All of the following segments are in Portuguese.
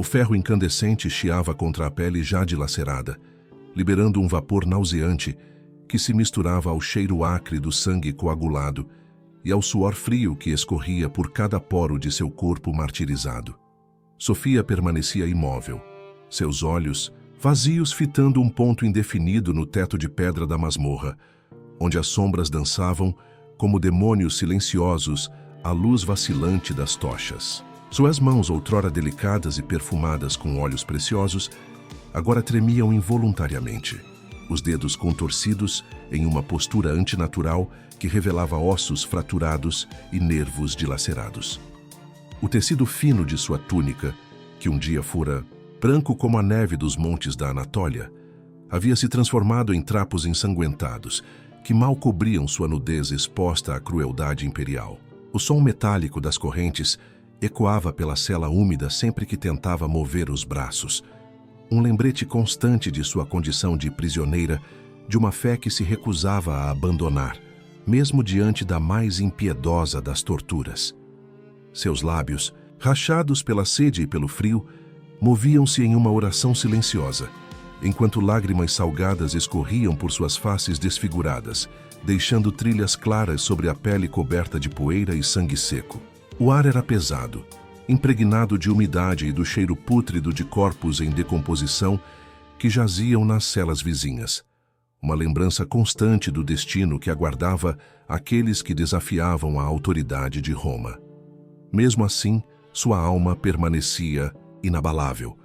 O ferro incandescente chiava contra a pele já dilacerada, liberando um vapor nauseante que se misturava ao cheiro acre do sangue coagulado e ao suor frio que escorria por cada poro de seu corpo martirizado. Sofia permanecia imóvel, seus olhos vazios fitando um ponto indefinido no teto de pedra da masmorra, onde as sombras dançavam como demônios silenciosos à luz vacilante das tochas. Suas mãos, outrora delicadas e perfumadas com óleos preciosos, agora tremiam involuntariamente, os dedos contorcidos em uma postura antinatural que revelava ossos fraturados e nervos dilacerados. O tecido fino de sua túnica, que um dia fora branco como a neve dos montes da Anatólia, havia se transformado em trapos ensanguentados que mal cobriam sua nudez exposta à crueldade imperial. O som metálico das correntes ecoava pela cela úmida sempre que tentava mover os braços, um lembrete constante de sua condição de prisioneira, de uma fé que se recusava a abandonar, mesmo diante da mais impiedosa das torturas. Seus lábios, rachados pela sede e pelo frio, moviam-se em uma oração silenciosa, enquanto lágrimas salgadas escorriam por suas faces desfiguradas, deixando trilhas claras sobre a pele coberta de poeira e sangue seco. O ar era pesado, impregnado de umidade e do cheiro pútrido de corpos em decomposição que jaziam nas celas vizinhas. Uma lembrança constante do destino que aguardava aqueles que desafiavam a autoridade de Roma. Mesmo assim, sua alma permanecia inabalável,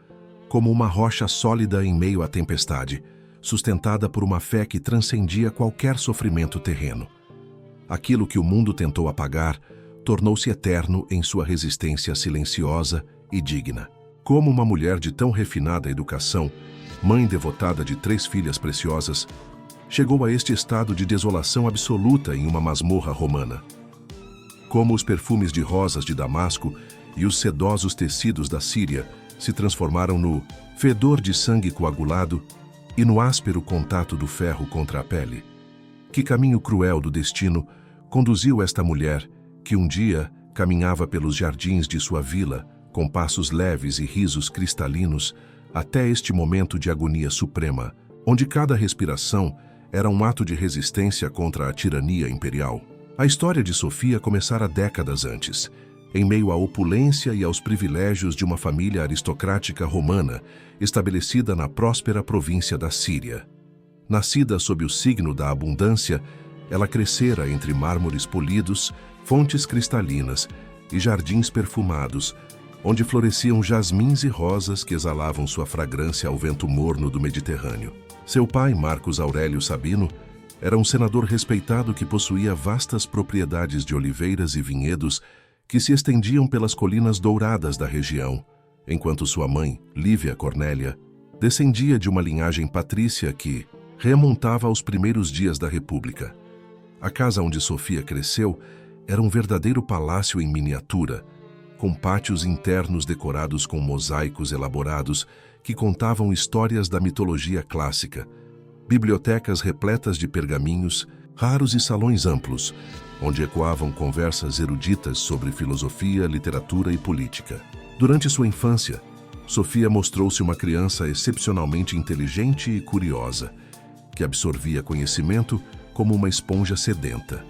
como uma rocha sólida em meio à tempestade, sustentada por uma fé que transcendia qualquer sofrimento terreno. Aquilo que o mundo tentou apagar tornou-se eterno em sua resistência silenciosa e digna. Como uma mulher de tão refinada educação, mãe devotada de 3 filhas preciosas, chegou a este estado de desolação absoluta em uma masmorra romana. Como os perfumes de rosas de Damasco e os sedosos tecidos da Síria se transformaram no fedor de sangue coagulado e no áspero contato do ferro contra a pele. Que caminho cruel do destino conduziu esta mulher que um dia caminhava pelos jardins de sua vila, com passos leves e risos cristalinos, até este momento de agonia suprema, onde cada respiração era um ato de resistência contra a tirania imperial. A história de Sofia começara décadas antes, em meio à opulência e aos privilégios de uma família aristocrática romana, estabelecida na próspera província da Síria. Nascida sob o signo da abundância, ela crescera entre mármores polidos, fontes cristalinas e jardins perfumados, onde floresciam jasmins e rosas que exalavam sua fragrância ao vento morno do Mediterrâneo. Seu pai, Marcus Aurélio Sabino, era um senador respeitado que possuía vastas propriedades de oliveiras e vinhedos que se estendiam pelas colinas douradas da região, enquanto sua mãe, Lívia Cornélia, descendia de uma linhagem patrícia que remontava aos primeiros dias da República. A casa onde Sofia cresceu era um verdadeiro palácio em miniatura, com pátios internos decorados com mosaicos elaborados que contavam histórias da mitologia clássica, bibliotecas repletas de pergaminhos, raros e salões amplos, onde ecoavam conversas eruditas sobre filosofia, literatura e política. Durante sua infância, Sofia mostrou-se uma criança excepcionalmente inteligente e curiosa, que absorvia conhecimento como uma esponja sedenta.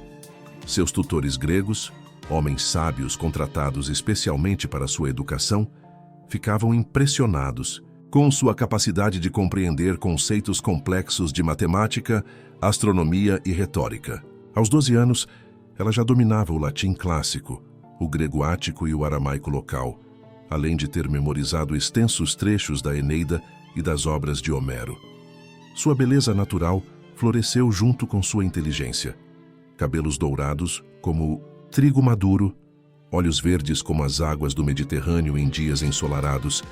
Seus tutores gregos, homens sábios contratados especialmente para sua educação, ficavam impressionados com sua capacidade de compreender conceitos complexos de matemática, astronomia e retórica. Aos 12 anos, ela já dominava o latim clássico, o grego ático e o aramaico local, além de ter memorizado extensos trechos da Eneida e das obras de Homero. Sua beleza natural floresceu junto com sua inteligência. Cabelos dourados, como trigo maduro, olhos verdes como as águas do Mediterrâneo em dias ensolarados,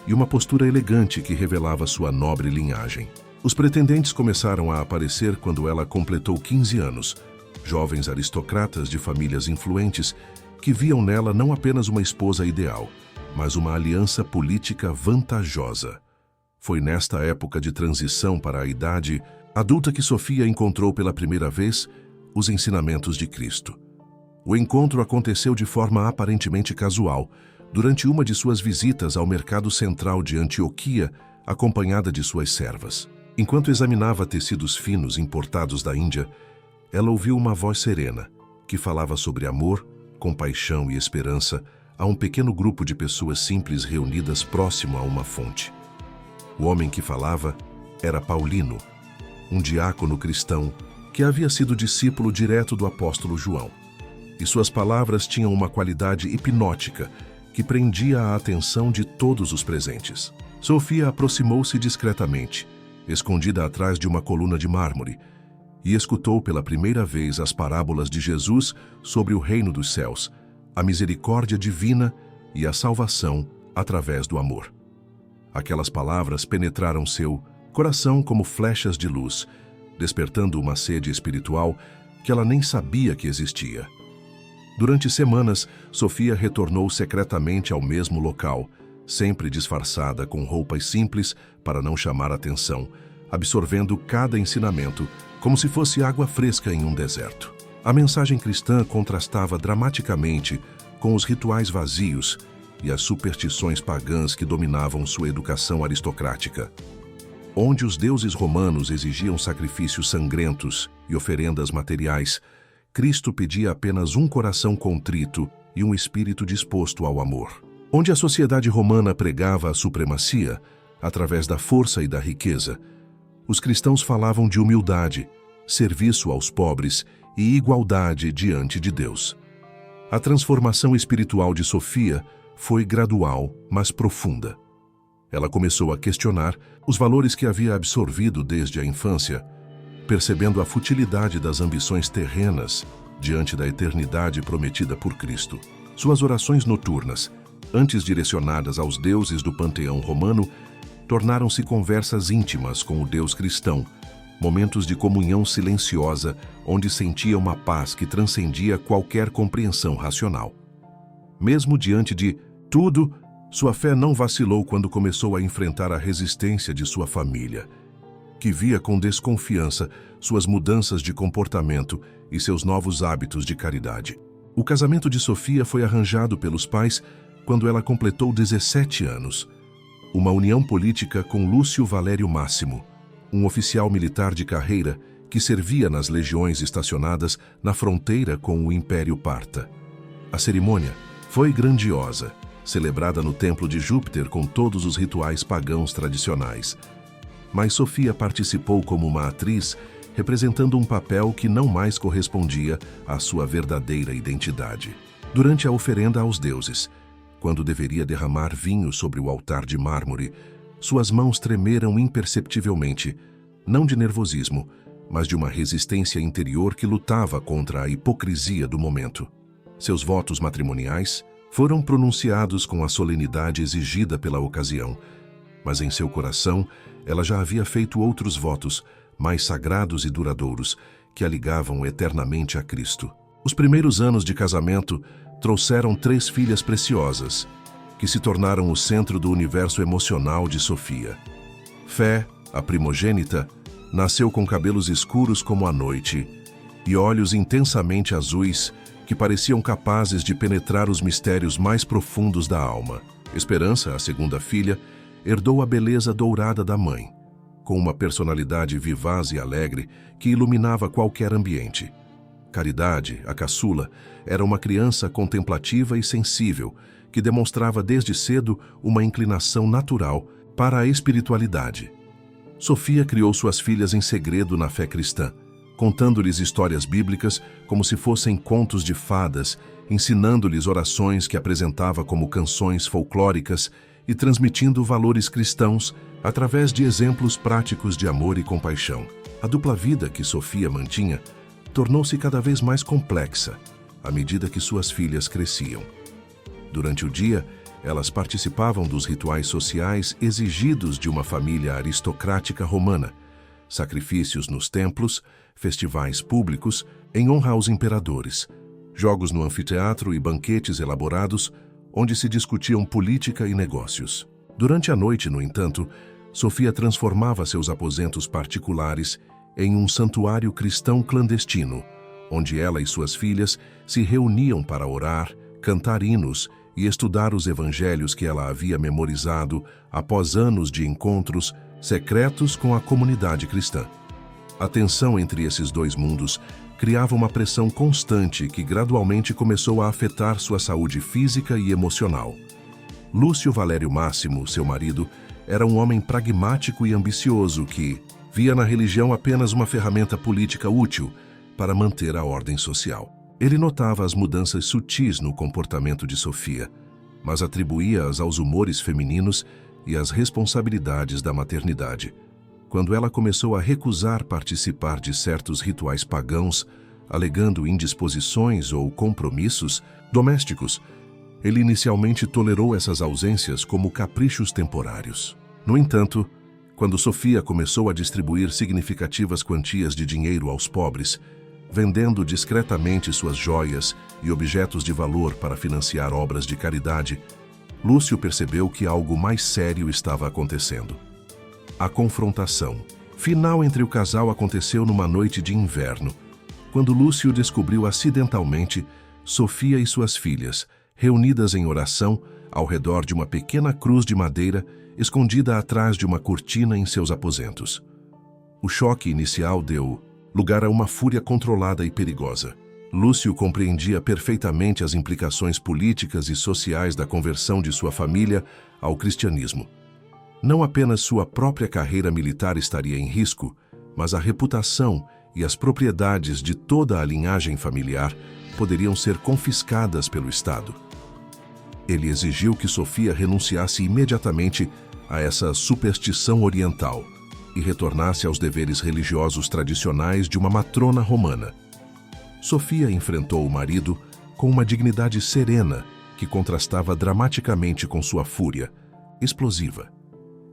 e uma postura elegante que revelava sua nobre linhagem. Os pretendentes começaram a aparecer quando ela completou 15 anos, jovens aristocratas de famílias influentes que viam nela não apenas uma esposa ideal, mas uma aliança política vantajosa. Foi nesta época de transição para a idade adulta que Sofia encontrou pela primeira vez os ensinamentos de Cristo. O encontro aconteceu de forma aparentemente casual, durante uma de suas visitas ao mercado central de Antioquia, acompanhada de suas servas. Enquanto examinava tecidos finos importados da Índia, ela ouviu uma voz serena, que falava sobre amor, compaixão e esperança a um pequeno grupo de pessoas simples reunidas próximo a uma fonte. O homem que falava era Paulino, um diácono cristão que havia sido discípulo direto do apóstolo João. E suas palavras tinham uma qualidade hipnótica que prendia a atenção de todos os presentes. Sofia aproximou-se discretamente, escondida atrás de uma coluna de mármore, e escutou pela primeira vez as parábolas de Jesus sobre o reino dos céus, a misericórdia divina e a salvação através do amor. Aquelas palavras penetraram seu coração como flechas de luz, despertando uma sede espiritual que ela nem sabia que existia. Durante semanas, Sofia retornou secretamente ao mesmo local, sempre disfarçada com roupas simples para não chamar atenção, absorvendo cada ensinamento como se fosse água fresca em um deserto. A mensagem cristã contrastava dramaticamente com os rituais vazios e as superstições pagãs que dominavam sua educação aristocrática. Onde os deuses romanos exigiam sacrifícios sangrentos e oferendas materiais, Cristo pedia apenas um coração contrito e um espírito disposto ao amor. Onde a sociedade romana pregava a supremacia, através da força e da riqueza, os cristãos falavam de humildade, serviço aos pobres e igualdade diante de Deus. A transformação espiritual de Sofia foi gradual, mas profunda. Ela começou a questionar os valores que havia absorvido desde a infância, percebendo a futilidade das ambições terrenas diante da eternidade prometida por Cristo. Suas orações noturnas, antes direcionadas aos deuses do panteão romano, tornaram-se conversas íntimas com o Deus cristão, momentos de comunhão silenciosa onde sentia uma paz que transcendia qualquer compreensão racional. Mesmo diante de tudo, sua fé não vacilou quando começou a enfrentar a resistência de sua família, que via com desconfiança suas mudanças de comportamento e seus novos hábitos de caridade. O casamento de Sofia foi arranjado pelos pais quando ela completou 17 anos. Uma união política com Lúcio Valério Máximo, um oficial militar de carreira que servia nas legiões estacionadas na fronteira com o Império Parta. A cerimônia foi grandiosa, celebrada no templo de Júpiter com todos os rituais pagãos tradicionais. Mas Sofia participou como uma atriz, representando um papel que não mais correspondia à sua verdadeira identidade. Durante a oferenda aos deuses, quando deveria derramar vinho sobre o altar de mármore, suas mãos tremeram imperceptivelmente, não de nervosismo, mas de uma resistência interior que lutava contra a hipocrisia do momento. Seus votos matrimoniais foram pronunciados com a solenidade exigida pela ocasião, mas em seu coração ela já havia feito outros votos, mais sagrados e duradouros, que a ligavam eternamente a Cristo. Os primeiros anos de casamento trouxeram 3 filhas preciosas, que se tornaram o centro do universo emocional de Sofia. Fé, a primogênita, nasceu com cabelos escuros como a noite e olhos intensamente azuis que pareciam capazes de penetrar os mistérios mais profundos da alma. Esperança, a segunda filha, herdou a beleza dourada da mãe, com uma personalidade vivaz e alegre que iluminava qualquer ambiente. Caridade, a caçula, era uma criança contemplativa e sensível, que demonstrava desde cedo uma inclinação natural para a espiritualidade. Sofia criou suas filhas em segredo na fé cristã, contando-lhes histórias bíblicas como se fossem contos de fadas, ensinando-lhes orações que apresentava como canções folclóricas e transmitindo valores cristãos através de exemplos práticos de amor e compaixão. A dupla vida que Sofia mantinha tornou-se cada vez mais complexa à medida que suas filhas cresciam. Durante o dia, elas participavam dos rituais sociais exigidos de uma família aristocrática romana, sacrifícios nos templos, festivais públicos em honra aos imperadores, jogos no anfiteatro e banquetes elaborados onde se discutiam política e negócios. Durante a noite, no entanto, Sofia transformava seus aposentos particulares em um santuário cristão clandestino, onde ela e suas filhas se reuniam para orar, cantar hinos e estudar os evangelhos que ela havia memorizado após anos de encontros secretos com a comunidade cristã. A tensão entre esses dois mundos criava uma pressão constante que gradualmente começou a afetar sua saúde física e emocional. Lúcio Valério Máximo, seu marido, era um homem pragmático e ambicioso que via na religião apenas uma ferramenta política útil para manter a ordem social. Ele notava as mudanças sutis no comportamento de Sofia, mas atribuía-as aos humores femininos e às responsabilidades da maternidade. Quando ela começou a recusar participar de certos rituais pagãos, alegando indisposições ou compromissos domésticos, ele inicialmente tolerou essas ausências como caprichos temporários. No entanto, quando Sofia começou a distribuir significativas quantias de dinheiro aos pobres, vendendo discretamente suas joias e objetos de valor para financiar obras de caridade, Lúcio percebeu que algo mais sério estava acontecendo. A confrontação final entre o casal aconteceu numa noite de inverno, quando Lúcio descobriu acidentalmente Sofia e suas filhas, reunidas em oração ao redor de uma pequena cruz de madeira escondida atrás de uma cortina em seus aposentos. O choque inicial deu lugar a uma fúria controlada e perigosa. Lúcio compreendia perfeitamente as implicações políticas e sociais da conversão de sua família ao cristianismo. Não apenas sua própria carreira militar estaria em risco, mas a reputação e as propriedades de toda a linhagem familiar poderiam ser confiscadas pelo Estado. Ele exigiu que Sofia renunciasse imediatamente a essa superstição oriental e retornasse aos deveres religiosos tradicionais de uma matrona romana. Sofia enfrentou o marido com uma dignidade serena que contrastava dramaticamente com sua fúria explosiva.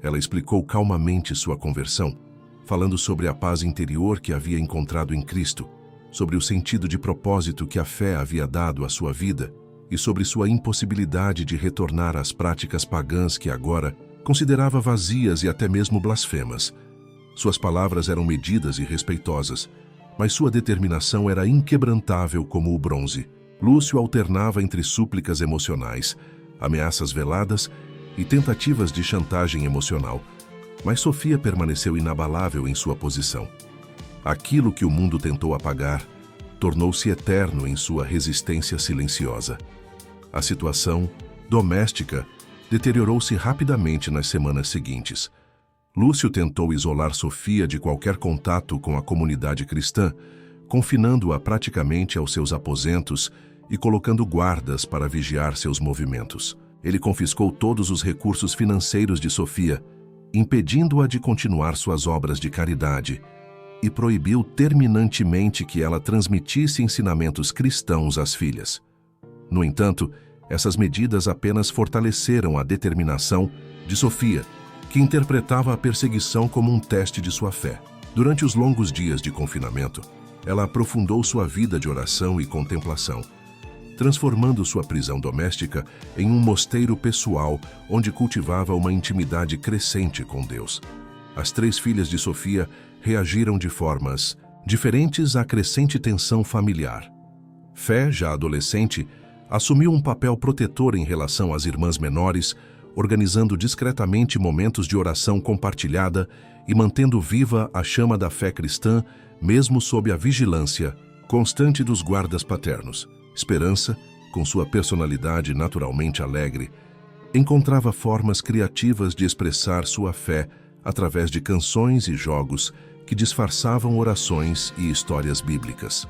Ela explicou calmamente sua conversão, falando sobre a paz interior que havia encontrado em Cristo, sobre o sentido de propósito que a fé havia dado à sua vida e sobre sua impossibilidade de retornar às práticas pagãs que agora considerava vazias e até mesmo blasfemas. Suas palavras eram medidas e respeitosas, mas sua determinação era inquebrantável como o bronze. Lúcio alternava entre súplicas emocionais, ameaças veladas e tentativas de chantagem emocional, mas Sofia permaneceu inabalável em sua posição. Aquilo que o mundo tentou apagar tornou-se eterno em sua resistência silenciosa. A situação doméstica deteriorou-se rapidamente nas semanas seguintes. Lúcio tentou isolar Sofia de qualquer contato com a comunidade cristã, confinando-a praticamente aos seus aposentos e colocando guardas para vigiar seus movimentos. Ele confiscou todos os recursos financeiros de Sofia, impedindo-a de continuar suas obras de caridade, e proibiu terminantemente que ela transmitisse ensinamentos cristãos às filhas. No entanto, essas medidas apenas fortaleceram a determinação de Sofia, que interpretava a perseguição como um teste de sua fé. Durante os longos dias de confinamento, ela aprofundou sua vida de oração e contemplação, transformando sua prisão doméstica em um mosteiro pessoal onde cultivava uma intimidade crescente com Deus. As 3 filhas de Sofia reagiram de formas diferentes à crescente tensão familiar. Fé, já adolescente, assumiu um papel protetor em relação às irmãs menores, organizando discretamente momentos de oração compartilhada e mantendo viva a chama da fé cristã, mesmo sob a vigilância constante dos guardas paternos. Esperança, com sua personalidade naturalmente alegre, encontrava formas criativas de expressar sua fé através de canções e jogos que disfarçavam orações e histórias bíblicas.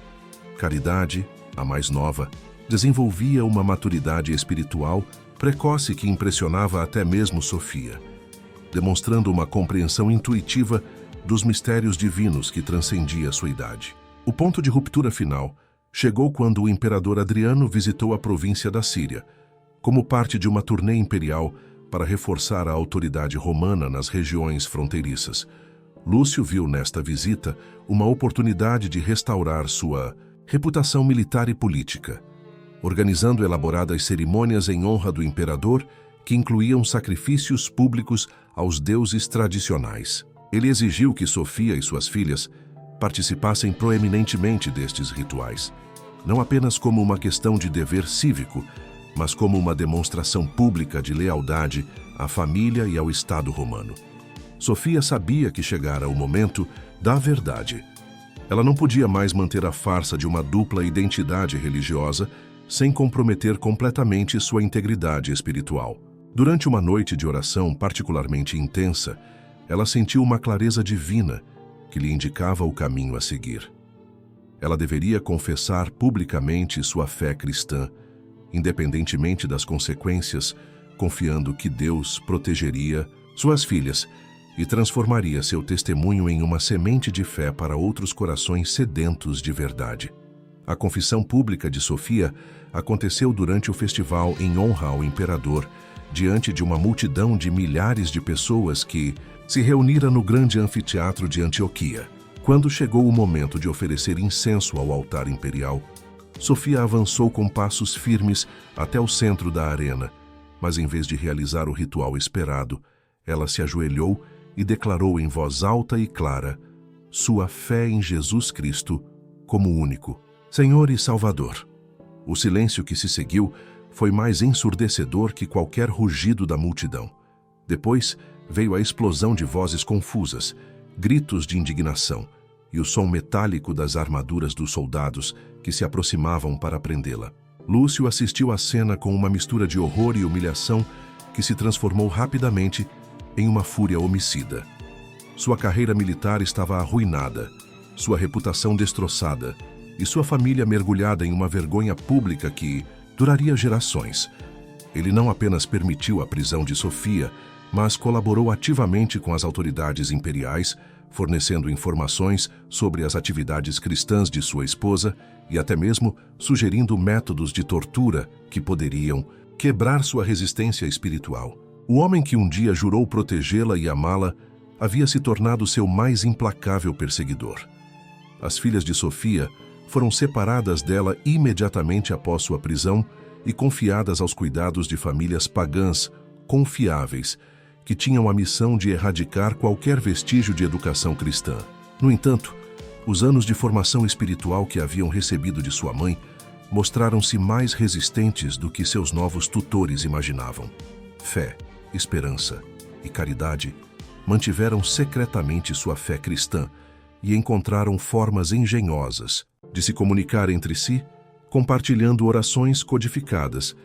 Caridade, a mais nova, desenvolvia uma maturidade espiritual precoce que impressionava até mesmo Sofia, demonstrando uma compreensão intuitiva dos mistérios divinos que transcendia sua idade. O ponto de ruptura final chegou quando o imperador Adriano visitou a província da Síria, como parte de uma turnê imperial para reforçar a autoridade romana nas regiões fronteiriças. Lúcio viu nesta visita uma oportunidade de restaurar sua reputação militar e política, organizando elaboradas cerimônias em honra do imperador que incluíam sacrifícios públicos aos deuses tradicionais. Ele exigiu que Sofia e suas filhas participassem proeminentemente destes rituais, não apenas como uma questão de dever cívico, mas como uma demonstração pública de lealdade à família e ao Estado romano. Sofia sabia que chegara o momento da verdade. Ela não podia mais manter a farsa de uma dupla identidade religiosa sem comprometer completamente sua integridade espiritual. Durante uma noite de oração particularmente intensa, ela sentiu uma clareza divina que lhe indicava o caminho a seguir. Ela deveria confessar publicamente sua fé cristã, independentemente das consequências, confiando que Deus protegeria suas filhas e transformaria seu testemunho em uma semente de fé para outros corações sedentos de verdade. A confissão pública de Sofia aconteceu durante o festival em honra ao imperador, diante de uma multidão de milhares de pessoas que se reunira no grande anfiteatro de Antioquia. Quando chegou o momento de oferecer incenso ao altar imperial, Sofia avançou com passos firmes até o centro da arena, mas em vez de realizar o ritual esperado, ela se ajoelhou e declarou em voz alta e clara sua fé em Jesus Cristo como único Senhor e Salvador. O silêncio que se seguiu foi mais ensurdecedor que qualquer rugido da multidão. Depois veio a explosão de vozes confusas, gritos de indignação e o som metálico das armaduras dos soldados que se aproximavam para prendê-la. Lúcio assistiu à cena com uma mistura de horror e humilhação que se transformou rapidamente em uma fúria homicida. Sua carreira militar estava arruinada, sua reputação destroçada e sua família mergulhada em uma vergonha pública que duraria gerações. Ele não apenas permitiu a prisão de Sofia, mas colaborou ativamente com as autoridades imperiais, fornecendo informações sobre as atividades cristãs de sua esposa e até mesmo sugerindo métodos de tortura que poderiam quebrar sua resistência espiritual. O homem que um dia jurou protegê-la e amá-la havia se tornado seu mais implacável perseguidor. As filhas de Sofia foram separadas dela imediatamente após sua prisão e confiadas aos cuidados de famílias pagãs confiáveis, que tinham a missão de erradicar qualquer vestígio de educação cristã. No entanto, os anos de formação espiritual que haviam recebido de sua mãe mostraram-se mais resistentes do que seus novos tutores imaginavam. Fé, esperança e caridade mantiveram secretamente sua fé cristã e encontraram formas engenhosas de se comunicar entre si, compartilhando orações codificadas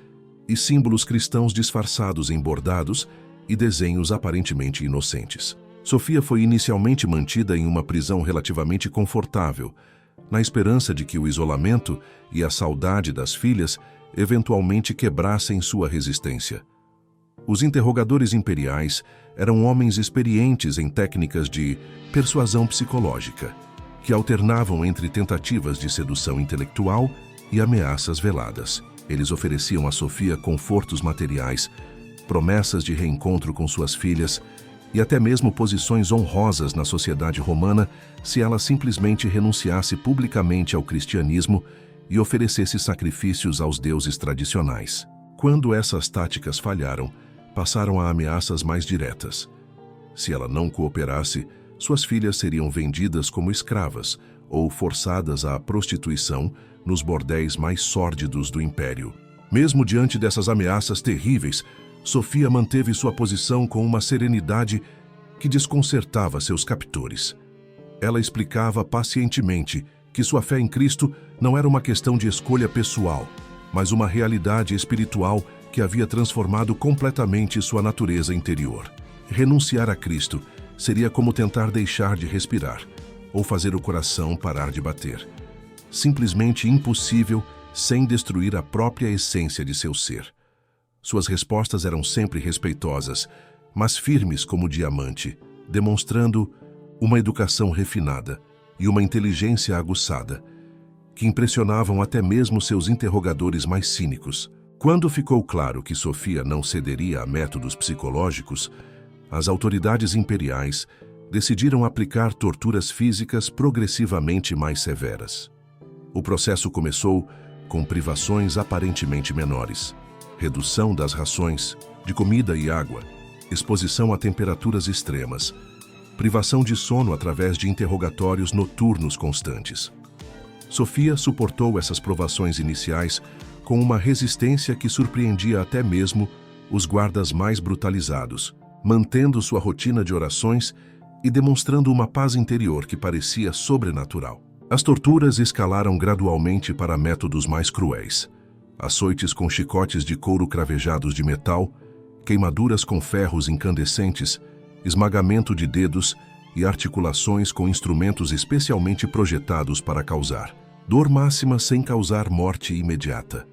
e símbolos cristãos disfarçados em bordados e desenhos aparentemente inocentes. Sofia foi inicialmente mantida em uma prisão relativamente confortável, na esperança de que o isolamento e a saudade das filhas eventualmente quebrassem sua resistência. Os interrogadores imperiais eram homens experientes em técnicas de persuasão psicológica, que alternavam entre tentativas de sedução intelectual e ameaças veladas. Eles ofereciam a Sofia confortos materiais, promessas de reencontro com suas filhas e até mesmo posições honrosas na sociedade romana se ela simplesmente renunciasse publicamente ao cristianismo e oferecesse sacrifícios aos deuses tradicionais. Quando essas táticas falharam, passaram a ameaças mais diretas. Se ela não cooperasse, suas filhas seriam vendidas como escravas ou forçadas à prostituição nos bordéis mais sórdidos do império. Mesmo diante dessas ameaças terríveis, Sofia manteve sua posição com uma serenidade que desconcertava seus captores. Ela explicava pacientemente que sua fé em Cristo não era uma questão de escolha pessoal, mas uma realidade espiritual que havia transformado completamente sua natureza interior. Renunciar a Cristo seria como tentar deixar de respirar ou fazer o coração parar de bater. Simplesmente impossível sem destruir a própria essência de seu ser. Suas respostas eram sempre respeitosas, mas firmes como diamante, demonstrando uma educação refinada e uma inteligência aguçada, que impressionavam até mesmo seus interrogadores mais cínicos. Quando ficou claro que Sofia não cederia a métodos psicológicos, as autoridades imperiais decidiram aplicar torturas físicas progressivamente mais severas. O processo começou com privações aparentemente menores, redução das rações de comida e água, exposição a temperaturas extremas, privação de sono através de interrogatórios noturnos constantes. Sofia suportou essas provações iniciais com uma resistência que surpreendia até mesmo os guardas mais brutalizados, mantendo sua rotina de orações e demonstrando uma paz interior que parecia sobrenatural. As torturas escalaram gradualmente para métodos mais cruéis. Açoites com chicotes de couro cravejados de metal, queimaduras com ferros incandescentes, esmagamento de dedos e articulações com instrumentos especialmente projetados para causar dor máxima sem causar morte imediata.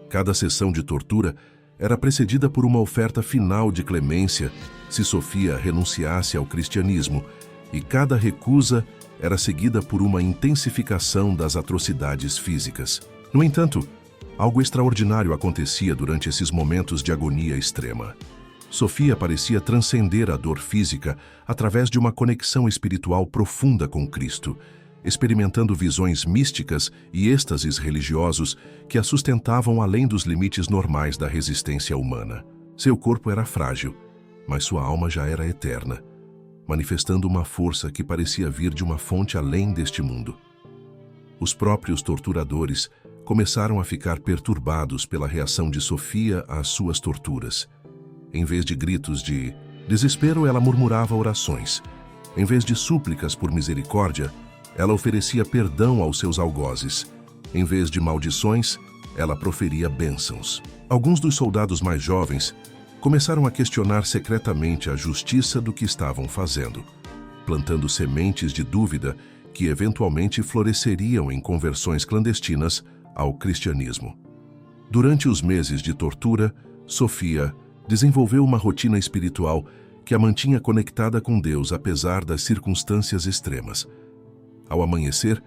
Cada sessão de tortura era precedida por uma oferta final de clemência se Sofia renunciasse ao cristianismo, e cada recusa era seguida por uma intensificação das atrocidades físicas. No entanto, algo extraordinário acontecia durante esses momentos de agonia extrema. Sofia parecia transcender a dor física através de uma conexão espiritual profunda com Cristo, experimentando visões místicas e êxtases religiosos que a sustentavam além dos limites normais da resistência humana. Seu corpo era frágil, mas sua alma já era eterna, manifestando uma força que parecia vir de uma fonte além deste mundo. Os próprios torturadores começaram a ficar perturbados pela reação de Sofia às suas torturas. Em vez de gritos de desespero, ela murmurava orações. Em vez de súplicas por misericórdia, ela oferecia perdão aos seus algozes. Em vez de maldições, ela proferia bênçãos. Alguns dos soldados mais jovens começaram a questionar secretamente a justiça do que estavam fazendo, plantando sementes de dúvida que eventualmente floresceriam em conversões clandestinas ao cristianismo. Durante os meses de tortura, Sofia desenvolveu uma rotina espiritual que a mantinha conectada com Deus apesar das circunstâncias extremas. Ao amanhecer,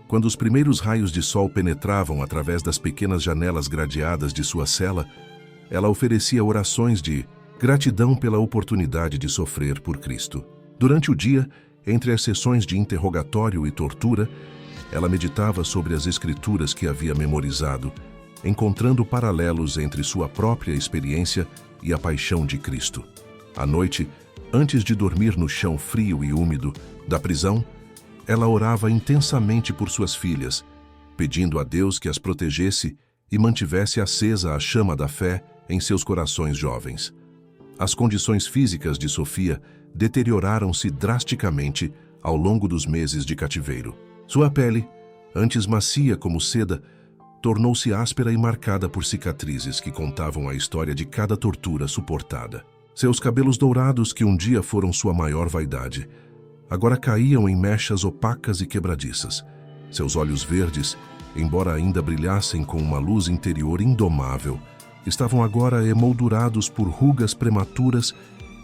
quando os primeiros raios de sol penetravam através das pequenas janelas gradeadas de sua cela, ela oferecia orações de gratidão pela oportunidade de sofrer por Cristo. Durante o dia, entre as sessões de interrogatório e tortura, ela meditava sobre as escrituras que havia memorizado, encontrando paralelos entre sua própria experiência e a paixão de Cristo. À noite, antes de dormir no chão frio e úmido da prisão, ela orava intensamente por suas filhas, pedindo a Deus que as protegesse e mantivesse acesa a chama da fé em seus corações jovens. As condições físicas de Sofia deterioraram-se drasticamente ao longo dos meses de cativeiro. Sua pele, antes macia como seda, tornou-se áspera e marcada por cicatrizes que contavam a história de cada tortura suportada. Seus cabelos dourados, que um dia foram sua maior vaidade, agora caíam em mechas opacas e quebradiças. Seus olhos verdes, embora ainda brilhassem com uma luz interior indomável, estavam agora emoldurados por rugas prematuras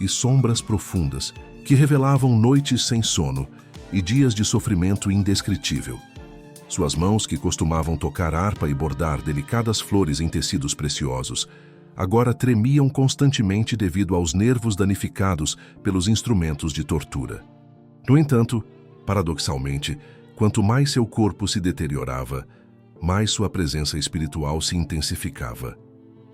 e sombras profundas que revelavam noites sem sono e dias de sofrimento indescritível. Suas mãos, que costumavam tocar harpa e bordar delicadas flores em tecidos preciosos, agora tremiam constantemente devido aos nervos danificados pelos instrumentos de tortura. No entanto, paradoxalmente, quanto mais seu corpo se deteriorava, mais sua presença espiritual se intensificava.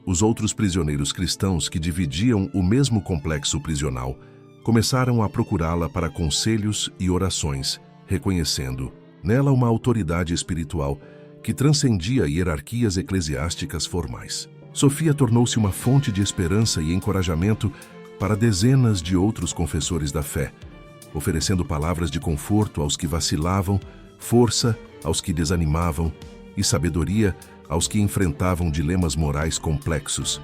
Os outros prisioneiros cristãos que dividiam o mesmo complexo prisional começaram a procurá-la para conselhos e orações, reconhecendo nela uma autoridade espiritual que transcendia hierarquias eclesiásticas formais. Sofia tornou-se uma fonte de esperança e encorajamento para dezenas de outros confessores da fé, oferecendo palavras de conforto aos que vacilavam, força aos que desanimavam e sabedoria aos que enfrentavam dilemas morais complexos.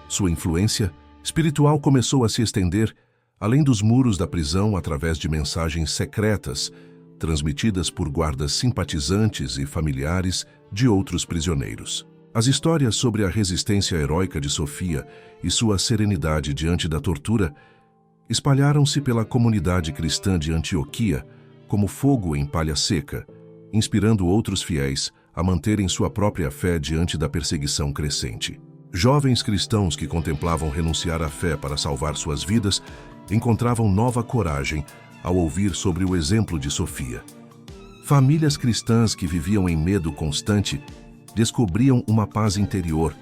Sua influência espiritual começou a se estender além dos muros da prisão através de mensagens secretas, transmitidas por guardas simpatizantes e familiares de outros prisioneiros. As histórias sobre a resistência heróica de Sofia e sua serenidade diante da tortura espalharam-se pela comunidade cristã de Antioquia como fogo em palha seca, inspirando outros fiéis a manterem sua própria fé diante da perseguição crescente. Jovens cristãos que contemplavam renunciar à fé para salvar suas vidas encontravam nova coragem ao ouvir sobre o exemplo de Sofia. Famílias cristãs que viviam em medo constante descobriam uma paz interior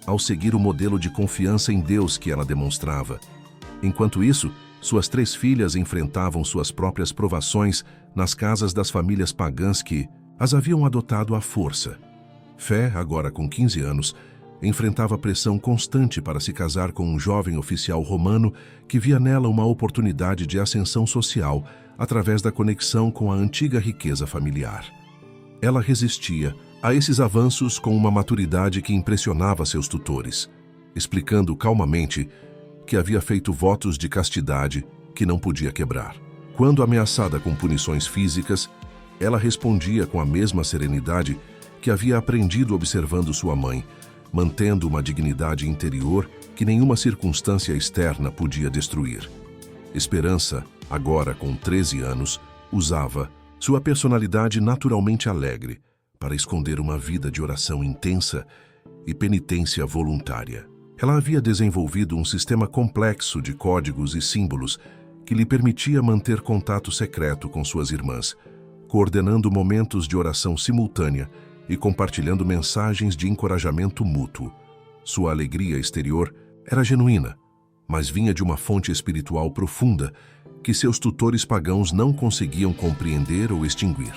ao seguir o modelo de confiança em Deus que ela demonstrava. Enquanto isso, suas 3 filhas enfrentavam suas próprias provações nas casas das famílias pagãs que as haviam adotado à força. Fé, agora com 15 anos, enfrentava pressão constante para se casar com um jovem oficial romano que via nela uma oportunidade de ascensão social através da conexão com a antiga riqueza familiar. Ela resistia a esses avanços com uma maturidade que impressionava seus tutores, explicando calmamente que havia feito votos de castidade que não podia quebrar. Quando ameaçada com punições físicas, ela respondia com a mesma serenidade que havia aprendido observando sua mãe, mantendo uma dignidade interior que nenhuma circunstância externa podia destruir. Esperança, agora com 13 anos, usava sua personalidade naturalmente alegre para esconder uma vida de oração intensa e penitência voluntária. Ela havia desenvolvido um sistema complexo de códigos e símbolos que lhe permitia manter contato secreto com suas irmãs, coordenando momentos de oração simultânea e compartilhando mensagens de encorajamento mútuo. Sua alegria exterior era genuína, mas vinha de uma fonte espiritual profunda que seus tutores pagãos não conseguiam compreender ou extinguir.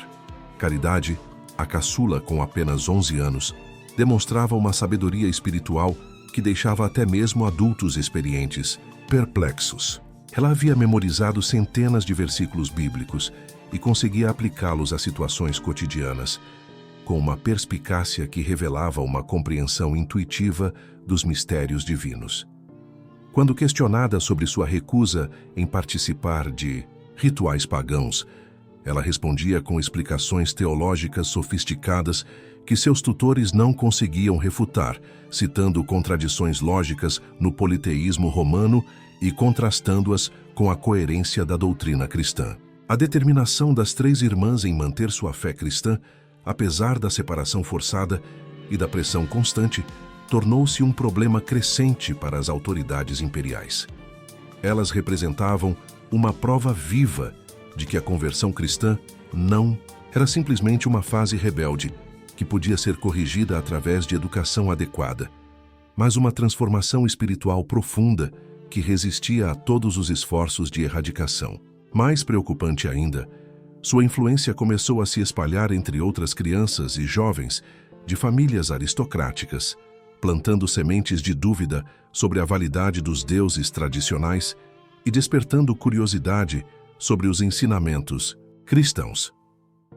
Caridade, a caçula com apenas 11 anos, demonstrava uma sabedoria espiritual que deixava até mesmo adultos experientes perplexos. Ela havia memorizado centenas de versículos bíblicos e conseguia aplicá-los a situações cotidianas, com uma perspicácia que revelava uma compreensão intuitiva dos mistérios divinos. Quando questionada sobre sua recusa em participar de rituais pagãos, ela respondia com explicações teológicas sofisticadas que seus tutores não conseguiam refutar, citando contradições lógicas no politeísmo romano e contrastando-as com a coerência da doutrina cristã. A determinação das 3 irmãs em manter sua fé cristã, apesar da separação forçada e da pressão constante, tornou-se um problema crescente para as autoridades imperiais. Elas representavam uma prova viva de que a conversão cristã não era simplesmente uma fase rebelde que podia ser corrigida através de educação adequada, mas uma transformação espiritual profunda que resistia a todos os esforços de erradicação. Mais preocupante ainda, sua influência começou a se espalhar entre outras crianças e jovens de famílias aristocráticas, plantando sementes de dúvida sobre a validade dos deuses tradicionais e despertando curiosidade sobre os ensinamentos cristãos.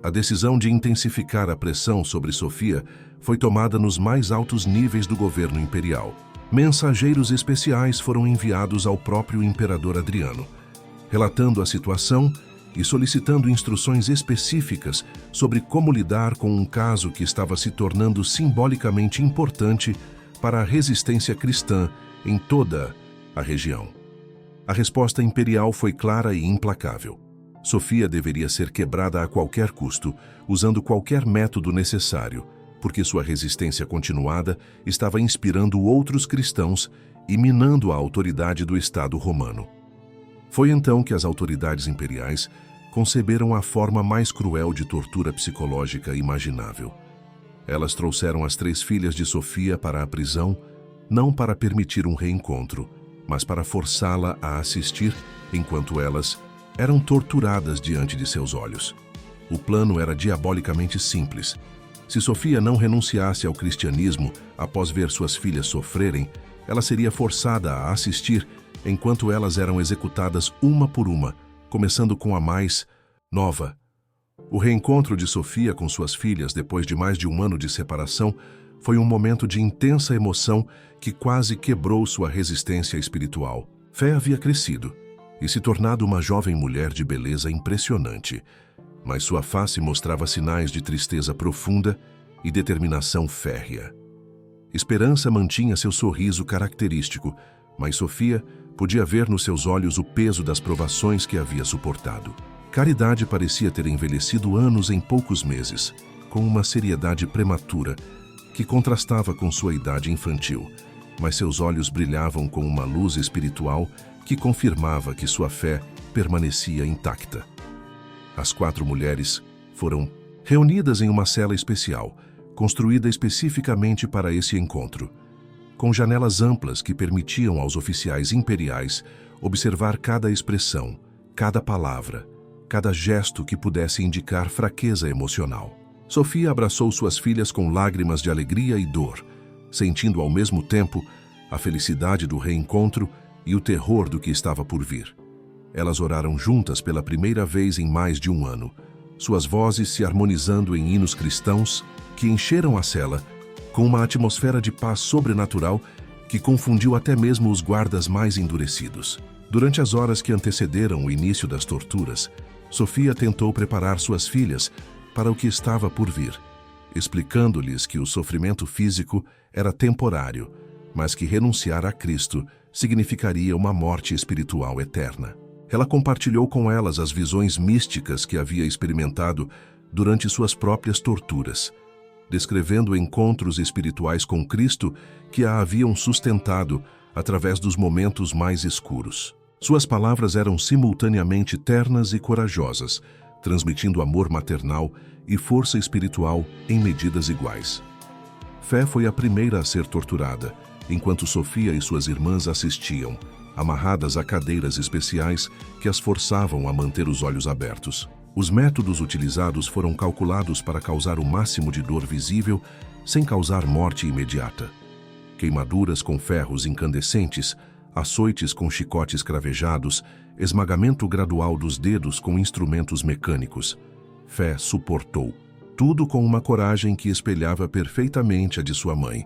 A decisão de intensificar a pressão sobre Sofia foi tomada nos mais altos níveis do governo imperial. Mensageiros especiais foram enviados ao próprio imperador Adriano, relatando a situação e solicitando instruções específicas sobre como lidar com um caso que estava se tornando simbolicamente importante para a resistência cristã em toda a região. A resposta imperial foi clara e implacável. Sofia deveria ser quebrada a qualquer custo, usando qualquer método necessário, porque sua resistência continuada estava inspirando outros cristãos e minando a autoridade do Estado romano. Foi então que as autoridades imperiais conceberam a forma mais cruel de tortura psicológica imaginável. Elas trouxeram as 3 filhas de Sofia para a prisão, não para permitir um reencontro, mas para forçá-la a assistir enquanto elas eram torturadas diante de seus olhos. O plano era diabolicamente simples. Se Sofia não renunciasse ao cristianismo após ver suas filhas sofrerem, ela seria forçada a assistir enquanto elas eram executadas uma por uma, começando com a mais nova. O reencontro de Sofia com suas filhas depois de mais de um ano de separação foi um momento de intensa emoção que quase quebrou sua resistência espiritual. Fé havia crescido e se tornado uma jovem mulher de beleza impressionante, mas sua face mostrava sinais de tristeza profunda e determinação férrea. Esperança mantinha seu sorriso característico, mas Sofia podia ver nos seus olhos o peso das provações que havia suportado. Caridade parecia ter envelhecido anos em poucos meses, com uma seriedade prematura que contrastava com sua idade infantil, mas seus olhos brilhavam com uma luz espiritual que confirmava que sua fé permanecia intacta. As 4 mulheres foram reunidas em uma cela especial, construída especificamente para esse encontro, com janelas amplas que permitiam aos oficiais imperiais observar cada expressão, cada palavra, cada gesto que pudesse indicar fraqueza emocional. Sofia abraçou suas filhas com lágrimas de alegria e dor, sentindo ao mesmo tempo a felicidade do reencontro e o terror do que estava por vir. Elas oraram juntas pela primeira vez em mais de um ano, suas vozes se harmonizando em hinos cristãos que encheram a cela com uma atmosfera de paz sobrenatural que confundiu até mesmo os guardas mais endurecidos. Durante as horas que antecederam o início das torturas, Sofia tentou preparar suas filhas para o que estava por vir, explicando-lhes que o sofrimento físico era temporário, mas que renunciar a Cristo significaria uma morte espiritual eterna. Ela compartilhou com elas as visões místicas que havia experimentado durante suas próprias torturas, descrevendo encontros espirituais com Cristo que a haviam sustentado através dos momentos mais escuros. Suas palavras eram simultaneamente ternas e corajosas, transmitindo amor maternal e força espiritual em medidas iguais. Fé foi a primeira a ser torturada, enquanto Sofia e suas irmãs assistiam, amarradas a cadeiras especiais que as forçavam a manter os olhos abertos. Os métodos utilizados foram calculados para causar o máximo de dor visível sem causar morte imediata. Queimaduras com ferros incandescentes, açoites com chicotes cravejados, esmagamento gradual dos dedos com instrumentos mecânicos. Fé suportou, tudo com uma coragem que espelhava perfeitamente a de sua mãe,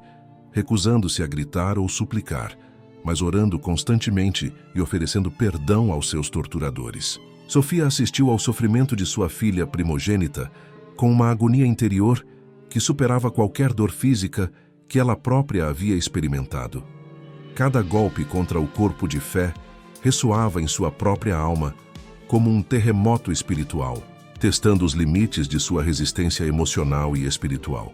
recusando-se a gritar ou suplicar, mas orando constantemente e oferecendo perdão aos seus torturadores. Sofia assistiu ao sofrimento de sua filha primogênita com uma agonia interior que superava qualquer dor física que ela própria havia experimentado. Cada golpe contra o corpo de fé ressoava em sua própria alma como um terremoto espiritual, testando os limites de sua resistência emocional e espiritual.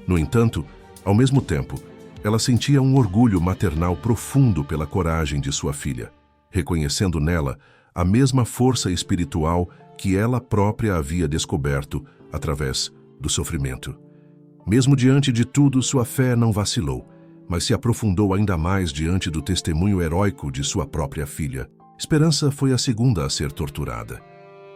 No entanto, ao mesmo tempo, ela sentia um orgulho maternal profundo pela coragem de sua filha, reconhecendo nela a mesma força espiritual que ela própria havia descoberto através do sofrimento. Mesmo diante de tudo, sua fé não vacilou, mas se aprofundou ainda mais diante do testemunho heróico de sua própria filha. Esperança foi a segunda a ser torturada,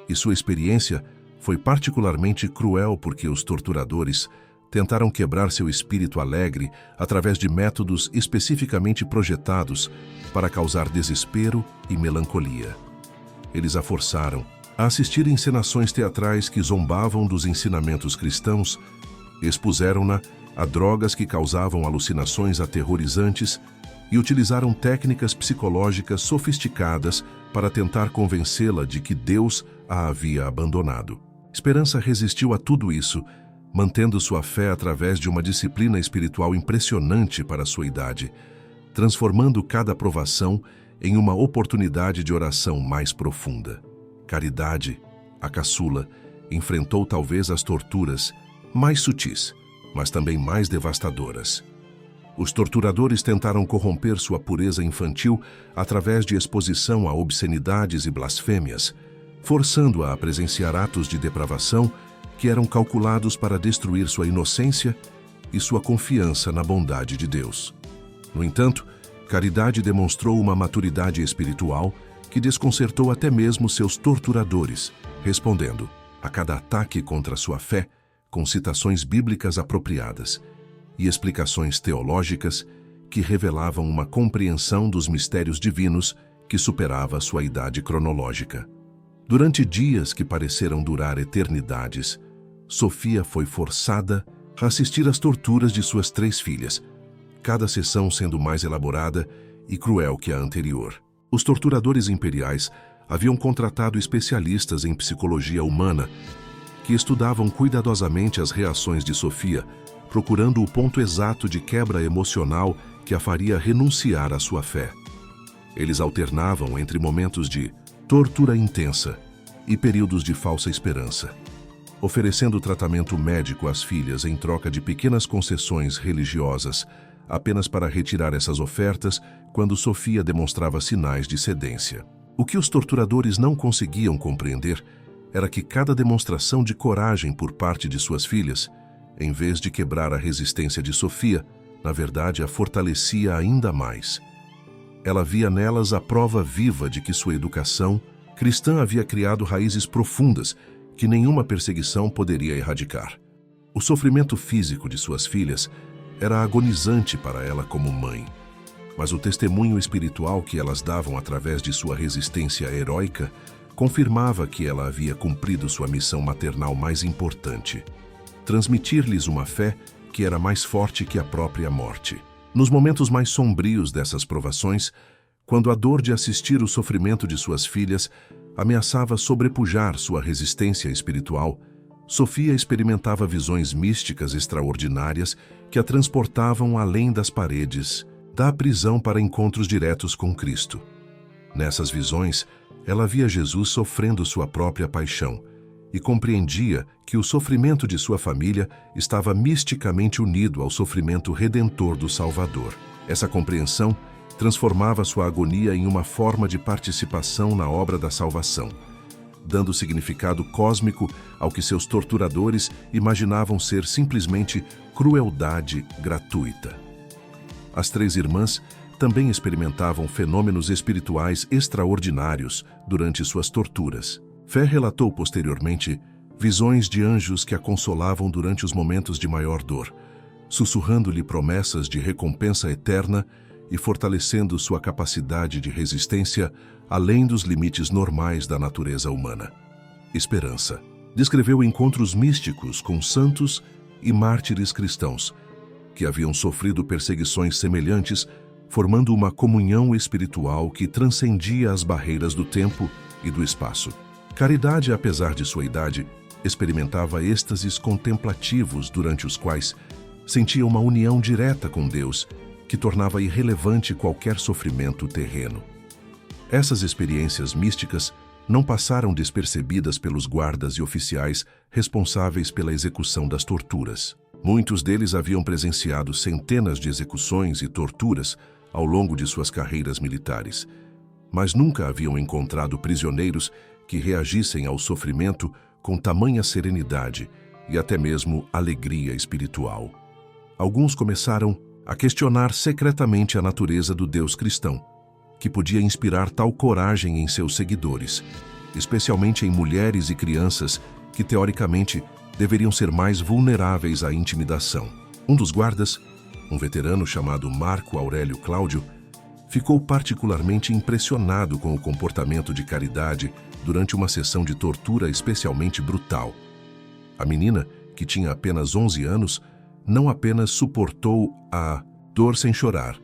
e sua experiência foi particularmente cruel porque os torturadores tentaram quebrar seu espírito alegre através de métodos especificamente projetados para causar desespero e melancolia. Eles a forçaram a assistir encenações teatrais que zombavam dos ensinamentos cristãos, expuseram-na a drogas que causavam alucinações aterrorizantes e utilizaram técnicas psicológicas sofisticadas para tentar convencê-la de que Deus a havia abandonado. Esperança resistiu a tudo isso, mantendo sua fé através de uma disciplina espiritual impressionante para sua idade, transformando cada provação em uma oportunidade de oração mais profunda. Caridade, a caçula, enfrentou talvez as torturas mais sutis, mas também mais devastadoras. Os torturadores tentaram corromper sua pureza infantil através de exposição a obscenidades e blasfêmias, forçando-a a presenciar atos de depravação que eram calculados para destruir sua inocência e sua confiança na bondade de Deus. No entanto, Caridade demonstrou uma maturidade espiritual que desconcertou até mesmo seus torturadores, respondendo a cada ataque contra sua fé com citações bíblicas apropriadas e explicações teológicas que revelavam uma compreensão dos mistérios divinos que superava sua idade cronológica. Durante dias que pareceram durar eternidades, Sofia foi forçada a assistir às torturas de suas 3 filhas, cada sessão sendo mais elaborada e cruel que a anterior. Os torturadores imperiais haviam contratado especialistas em psicologia humana que estudavam cuidadosamente as reações de Sofia, procurando o ponto exato de quebra emocional que a faria renunciar à sua fé. Eles alternavam entre momentos de tortura intensa e períodos de falsa esperança, oferecendo tratamento médico às filhas em troca de pequenas concessões religiosas, apenas para retirar essas ofertas quando Sofia demonstrava sinais de cedência. O que os torturadores não conseguiam compreender era que cada demonstração de coragem por parte de suas filhas, em vez de quebrar a resistência de Sofia, na verdade a fortalecia ainda mais. Ela via nelas a prova viva de que sua educação cristã havia criado raízes profundas que nenhuma perseguição poderia erradicar. O sofrimento físico de suas filhas era agonizante para ela como mãe, mas o testemunho espiritual que elas davam através de sua resistência heróica confirmava que ela havia cumprido sua missão maternal mais importante: transmitir-lhes uma fé que era mais forte que a própria morte. Nos momentos mais sombrios dessas provações, quando a dor de assistir o sofrimento de suas filhas ameaçava sobrepujar sua resistência espiritual, Sofia experimentava visões místicas extraordinárias que a transportavam além das paredes da prisão para encontros diretos com Cristo. Nessas visões, ela via Jesus sofrendo sua própria paixão e compreendia que o sofrimento de sua família estava misticamente unido ao sofrimento redentor do Salvador. Essa compreensão transformava sua agonia em uma forma de participação na obra da salvação, dando significado cósmico ao que seus torturadores imaginavam ser simplesmente crueldade gratuita. As três irmãs também experimentavam fenômenos espirituais extraordinários durante suas torturas. Fé relatou posteriormente visões de anjos que a consolavam durante os momentos de maior dor, sussurrando-lhe promessas de recompensa eterna e fortalecendo sua capacidade de resistência além dos limites normais da natureza humana. Esperança descreveu encontros místicos com santos e mártires cristãos que haviam sofrido perseguições semelhantes, formando uma comunhão espiritual que transcendia as barreiras do tempo e do espaço. Caridade, apesar de sua idade, experimentava êxtases contemplativos durante os quais sentia uma união direta com Deus que tornava irrelevante qualquer sofrimento terreno. Essas experiências místicas não passaram despercebidas pelos guardas e oficiais responsáveis pela execução das torturas. Muitos deles haviam presenciado centenas de execuções e torturas ao longo de suas carreiras militares, mas nunca haviam encontrado prisioneiros que reagissem ao sofrimento com tamanha serenidade e até mesmo alegria espiritual. Alguns começaram a questionar secretamente a natureza do Deus cristão, que podia inspirar tal coragem em seus seguidores, especialmente em mulheres e crianças que, teoricamente, deveriam ser mais vulneráveis à intimidação. Um dos guardas, um veterano chamado Marco Aurélio Cláudio, ficou particularmente impressionado com o comportamento de Caridade durante uma sessão de tortura especialmente brutal. A menina, que tinha apenas 11 anos, não apenas suportou a dor sem chorar,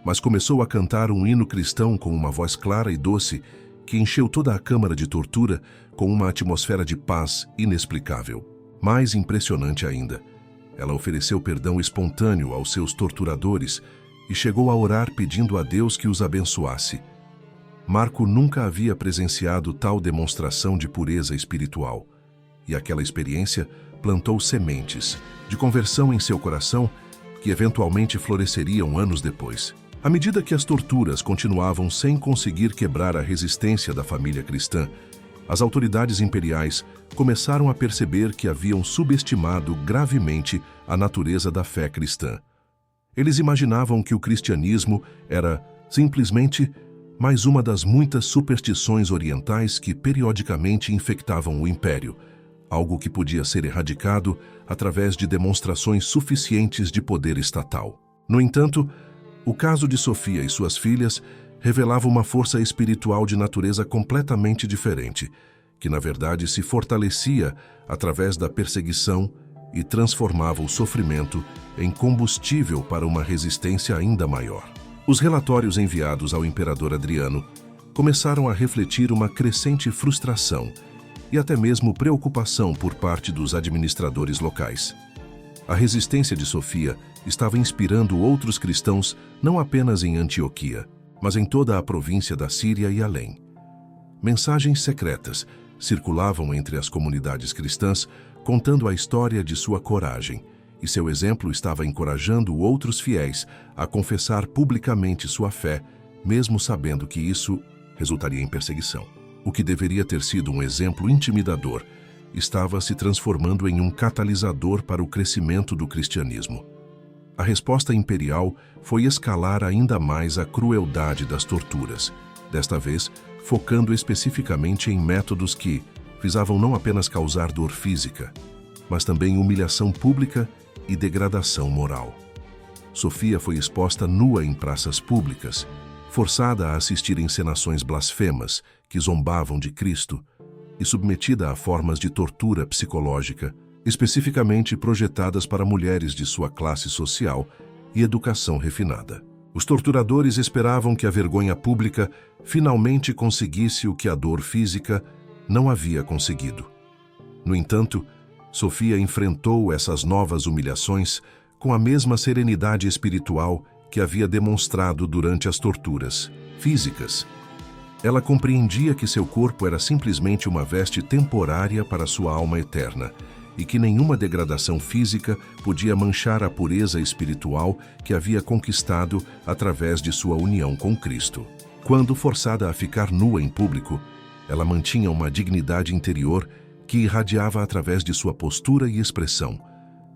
mas começou a cantar um hino cristão com uma voz clara e doce que encheu toda a câmara de tortura com uma atmosfera de paz inexplicável. Mais impressionante ainda, ela ofereceu perdão espontâneo aos seus torturadores e chegou a orar pedindo a Deus que os abençoasse. Marco nunca havia presenciado tal demonstração de pureza espiritual, e aquela experiência plantou sementes de conversão em seu coração que eventualmente floresceriam anos depois. À medida que as torturas continuavam sem conseguir quebrar a resistência da família cristã, as autoridades imperiais começaram a perceber que haviam subestimado gravemente a natureza da fé cristã. Eles imaginavam que o cristianismo era simplesmente mais uma das muitas superstições orientais que periodicamente infectavam o império, algo que podia ser erradicado através de demonstrações suficientes de poder estatal. No entanto, o caso de Sofia e suas filhas revelava uma força espiritual de natureza completamente diferente, que na verdade se fortalecia através da perseguição e transformava o sofrimento em combustível para uma resistência ainda maior. Os relatórios enviados ao imperador Adriano começaram a refletir uma crescente frustração e até mesmo preocupação por parte dos administradores locais. A resistência de Sofia estava inspirando outros cristãos não apenas em Antioquia, mas em toda a província da Síria e além. Mensagens secretas circulavam entre as comunidades cristãs contando a história de sua coragem, e seu exemplo estava encorajando outros fiéis a confessar publicamente sua fé, mesmo sabendo que isso resultaria em perseguição. O que deveria ter sido um exemplo intimidador estava se transformando em um catalisador para o crescimento do cristianismo. A resposta imperial foi escalar ainda mais a crueldade das torturas, desta vez focando especificamente em métodos que visavam não apenas causar dor física, mas também humilhação pública e degradação moral. Sofia foi exposta nua em praças públicas, forçada a assistir encenações blasfemas que zombavam de Cristo e submetida a formas de tortura psicológica, especificamente projetadas para mulheres de sua classe social e educação refinada. Os torturadores esperavam que a vergonha pública finalmente conseguisse o que a dor física não havia conseguido. No entanto, Sofia enfrentou essas novas humilhações com a mesma serenidade espiritual que havia demonstrado durante as torturas físicas. Ela compreendia que seu corpo era simplesmente uma veste temporária para sua alma eterna e que nenhuma degradação física podia manchar a pureza espiritual que havia conquistado através de sua união com Cristo. Quando forçada a ficar nua em público, ela mantinha uma dignidade interior que irradiava através de sua postura e expressão,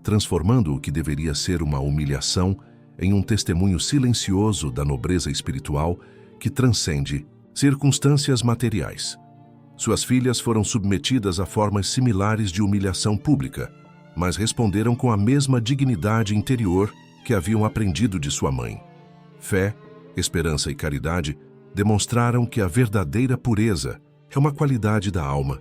transformando o que deveria ser uma humilhação em um testemunho silencioso da nobreza espiritual que transcende circunstâncias materiais. Suas filhas foram submetidas a formas similares de humilhação pública, mas responderam com a mesma dignidade interior que haviam aprendido de sua mãe. Fé, esperança e caridade demonstraram que a verdadeira pureza é uma qualidade da alma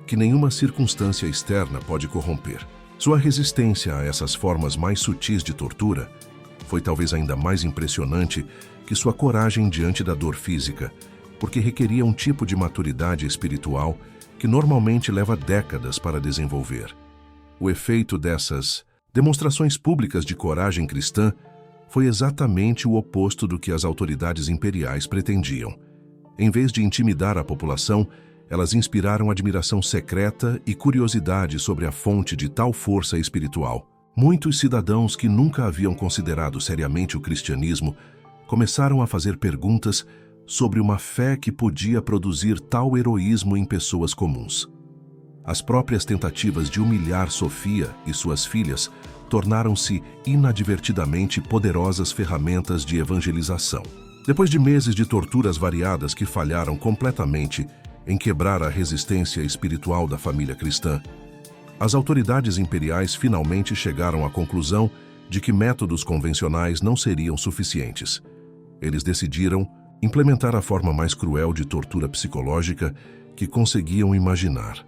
que nenhuma circunstância externa pode corromper. Sua resistência a essas formas mais sutis de tortura foi talvez ainda mais impressionante que sua coragem diante da dor física, porque requeria um tipo de maturidade espiritual que normalmente leva décadas para desenvolver. O efeito dessas demonstrações públicas de coragem cristã foi exatamente o oposto do que as autoridades imperiais pretendiam. Em vez de intimidar a população, elas inspiraram admiração secreta e curiosidade sobre a fonte de tal força espiritual. Muitos cidadãos que nunca haviam considerado seriamente o cristianismo começaram a fazer perguntas sobre uma fé que podia produzir tal heroísmo em pessoas comuns. As próprias tentativas de humilhar Sofia e suas filhas tornaram-se inadvertidamente poderosas ferramentas de evangelização. Depois de meses de torturas variadas que falharam completamente em quebrar a resistência espiritual da família cristã, as autoridades imperiais finalmente chegaram à conclusão de que métodos convencionais não seriam suficientes. Eles decidiram implementar a forma mais cruel de tortura psicológica que conseguiam imaginar: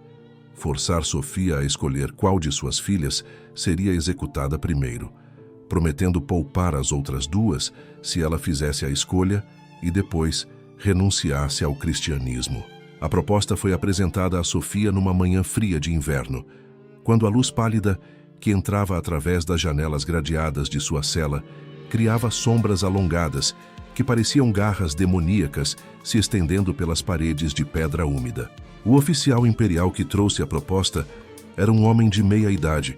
forçar Sofia a escolher qual de suas filhas seria executada primeiro, prometendo poupar as outras duas se ela fizesse a escolha e depois renunciasse ao cristianismo. A proposta foi apresentada a Sofia numa manhã fria de inverno, quando a luz pálida, que entrava através das janelas gradeadas de sua cela, criava sombras alongadas que pareciam garras demoníacas se estendendo pelas paredes de pedra úmida. O oficial imperial que trouxe a proposta era um homem de meia idade,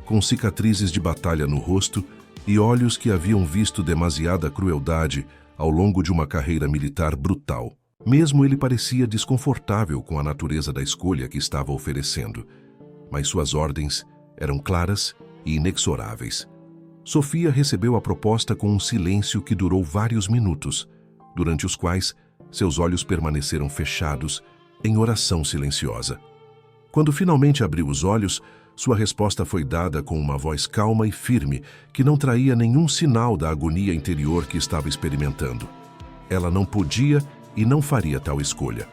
com cicatrizes de batalha no rosto e olhos que haviam visto demasiada crueldade ao longo de uma carreira militar brutal. Mesmo ele parecia desconfortável com a natureza da escolha que estava oferecendo, mas suas ordens eram claras e inexoráveis. Sofia recebeu a proposta com um silêncio que durou vários minutos, durante os quais seus olhos permaneceram fechados em oração silenciosa. Quando finalmente abriu os olhos, sua resposta foi dada com uma voz calma e firme que não traía nenhum sinal da agonia interior que estava experimentando. Ela não podia e não faria tal escolha,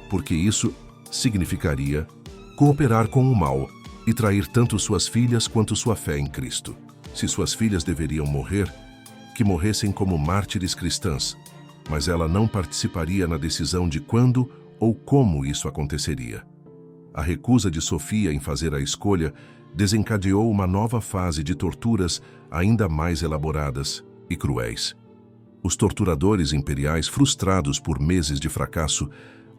porque isso significaria cooperar com o mal e trair tanto suas filhas quanto sua fé em Cristo. Se suas filhas deveriam morrer, que morressem como mártires cristãs, mas ela não participaria na decisão de quando ou como isso aconteceria. A recusa de Sofia em fazer a escolha desencadeou uma nova fase de torturas ainda mais elaboradas e cruéis. Os torturadores imperiais, frustrados por meses de fracasso,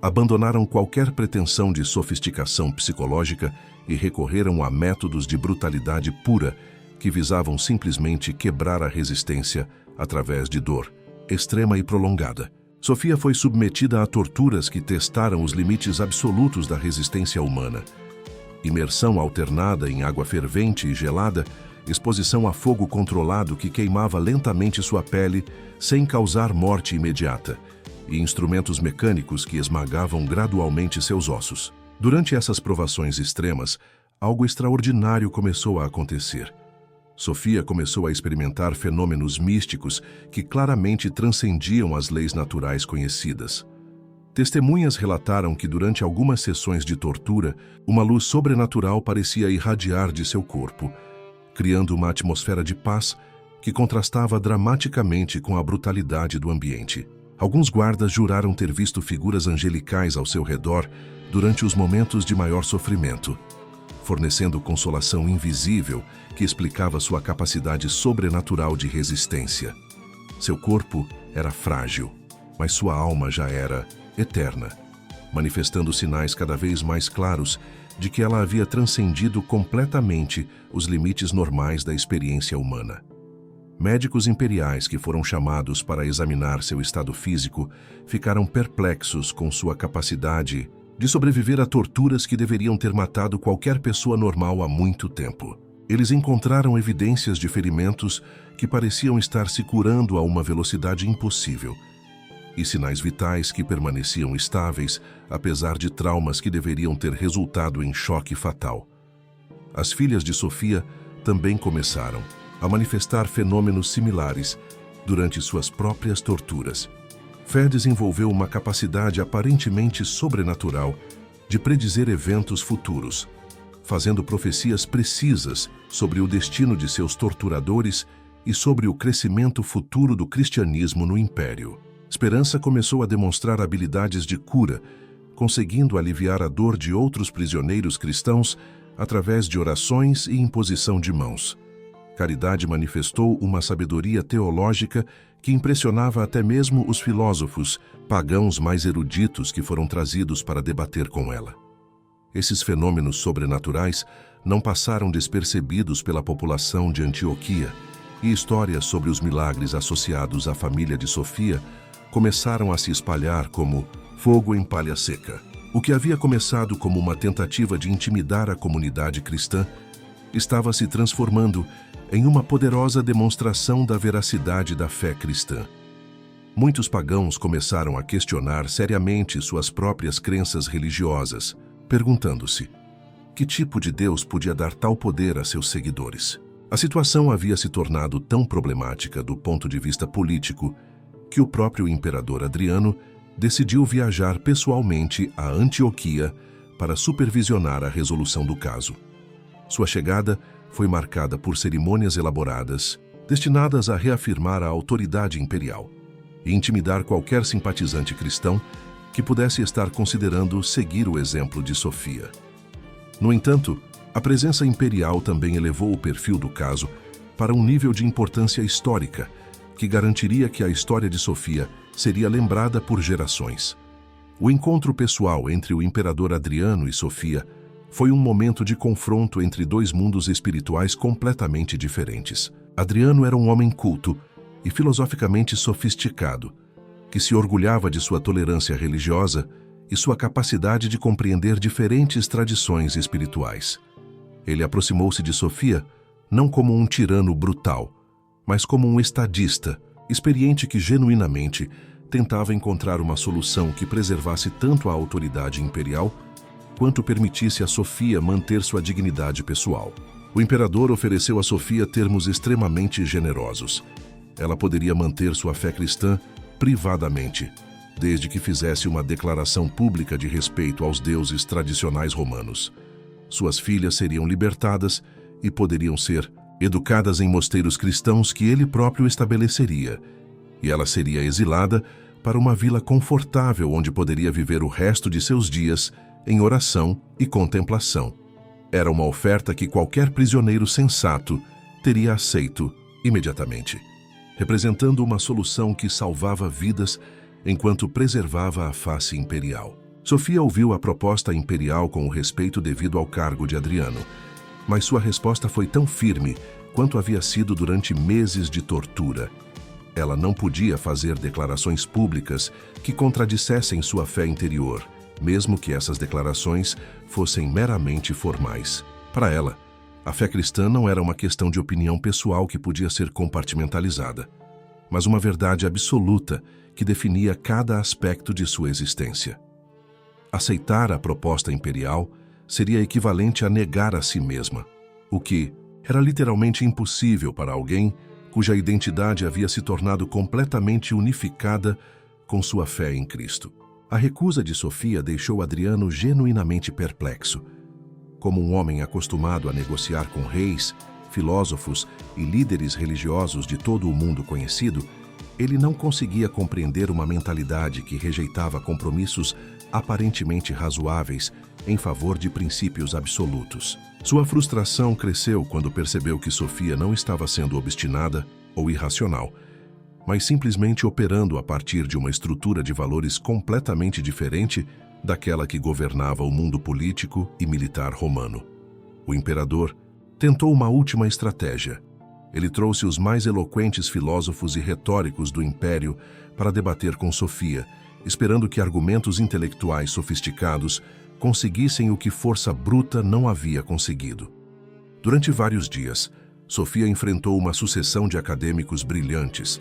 abandonaram qualquer pretensão de sofisticação psicológica e recorreram a métodos de brutalidade pura que visavam simplesmente quebrar a resistência através de dor extrema e prolongada. Sofia foi submetida a torturas que testaram os limites absolutos da resistência humana. Imersão alternada em água fervente e gelada, exposição a fogo controlado que queimava lentamente sua pele sem causar morte imediata, e instrumentos mecânicos que esmagavam gradualmente seus ossos. Durante essas provações extremas, algo extraordinário começou a acontecer. Sofia começou a experimentar fenômenos místicos que claramente transcendiam as leis naturais conhecidas. Testemunhas relataram que durante algumas sessões de tortura, uma luz sobrenatural parecia irradiar de seu corpo, criando uma atmosfera de paz que contrastava dramaticamente com a brutalidade do ambiente. Alguns guardas juraram ter visto figuras angelicais ao seu redor durante os momentos de maior sofrimento, fornecendo consolação invisível que explicava sua capacidade sobrenatural de resistência. Seu corpo era frágil, mas sua alma já era eterna, manifestando sinais cada vez mais claros de que ela havia transcendido completamente os limites normais da experiência humana. Médicos imperiais que foram chamados para examinar seu estado físico ficaram perplexos com sua capacidade de sobreviver a torturas que deveriam ter matado qualquer pessoa normal há muito tempo. Eles encontraram evidências de ferimentos que pareciam estar se curando a uma velocidade impossível, e sinais vitais que permaneciam estáveis, apesar de traumas que deveriam ter resultado em choque fatal. As filhas de Sofia também começaram a manifestar fenômenos similares durante suas próprias torturas. Fé desenvolveu uma capacidade aparentemente sobrenatural de predizer eventos futuros, fazendo profecias precisas sobre o destino de seus torturadores e sobre o crescimento futuro do cristianismo no Império. Esperança começou a demonstrar habilidades de cura, conseguindo aliviar a dor de outros prisioneiros cristãos através de orações e imposição de mãos. Caridade manifestou uma sabedoria teológica que impressionava até mesmo os filósofos pagãos mais eruditos que foram trazidos para debater com ela. Esses fenômenos sobrenaturais não passaram despercebidos pela população de Antioquia, e histórias sobre os milagres associados à família de Sofia começaram a se espalhar como fogo em palha seca. O que havia começado como uma tentativa de intimidar a comunidade cristã estava se transformando em uma poderosa demonstração da veracidade da fé cristã. Muitos pagãos começaram a questionar seriamente suas próprias crenças religiosas, perguntando-se: que tipo de Deus podia dar tal poder a seus seguidores? A situação havia se tornado tão problemática do ponto de vista político que o próprio imperador Adriano decidiu viajar pessoalmente a Antioquia para supervisionar a resolução do caso. Sua chegada foi marcada por cerimônias elaboradas, destinadas a reafirmar a autoridade imperial e intimidar qualquer simpatizante cristão que pudesse estar considerando seguir o exemplo de Sofia. No entanto, a presença imperial também elevou o perfil do caso para um nível de importância histórica que garantiria que a história de Sofia seria lembrada por gerações. O encontro pessoal entre o imperador Adriano e Sofia foi um momento de confronto entre dois mundos espirituais completamente diferentes. Adriano era um homem culto e filosoficamente sofisticado, que se orgulhava de sua tolerância religiosa e sua capacidade de compreender diferentes tradições espirituais. Ele aproximou-se de Sofia não como um tirano brutal, mas como um estadista, experiente que genuinamente tentava encontrar uma solução que preservasse tanto a autoridade imperial quanto permitisse a Sofia manter sua dignidade pessoal. O imperador ofereceu a Sofia termos extremamente generosos. Ela poderia manter sua fé cristã privadamente, desde que fizesse uma declaração pública de respeito aos deuses tradicionais romanos. Suas filhas seriam libertadas e poderiam ser educadas em mosteiros cristãos que ele próprio estabeleceria, e ela seria exilada para uma vila confortável onde poderia viver o resto de seus dias em oração e contemplação. Era uma oferta que qualquer prisioneiro sensato teria aceito imediatamente, representando uma solução que salvava vidas enquanto preservava a face imperial. Sofia ouviu a proposta imperial com o respeito devido ao cargo de Adriano, mas sua resposta foi tão firme quanto havia sido durante meses de tortura. Ela não podia fazer declarações públicas que contradissessem sua fé interior, mesmo que essas declarações fossem meramente formais. Para ela, a fé cristã não era uma questão de opinião pessoal que podia ser compartimentalizada, mas uma verdade absoluta que definia cada aspecto de sua existência. Aceitar a proposta imperial seria equivalente a negar a si mesma, o que era literalmente impossível para alguém cuja identidade havia se tornado completamente unificada com sua fé em Cristo. A recusa de Sofia deixou Adriano genuinamente perplexo. Como um homem acostumado a negociar com reis, filósofos e líderes religiosos de todo o mundo conhecido, ele não conseguia compreender uma mentalidade que rejeitava compromissos aparentemente razoáveis em favor de princípios absolutos. Sua frustração cresceu quando percebeu que Sofia não estava sendo obstinada ou irracional, mas simplesmente operando a partir de uma estrutura de valores completamente diferente daquela que governava o mundo político e militar romano. O imperador tentou uma última estratégia. Ele trouxe os mais eloquentes filósofos e retóricos do império para debater com Sofia, esperando que argumentos intelectuais sofisticados conseguissem o que força bruta não havia conseguido. Durante vários dias, Sofia enfrentou uma sucessão de acadêmicos brilhantes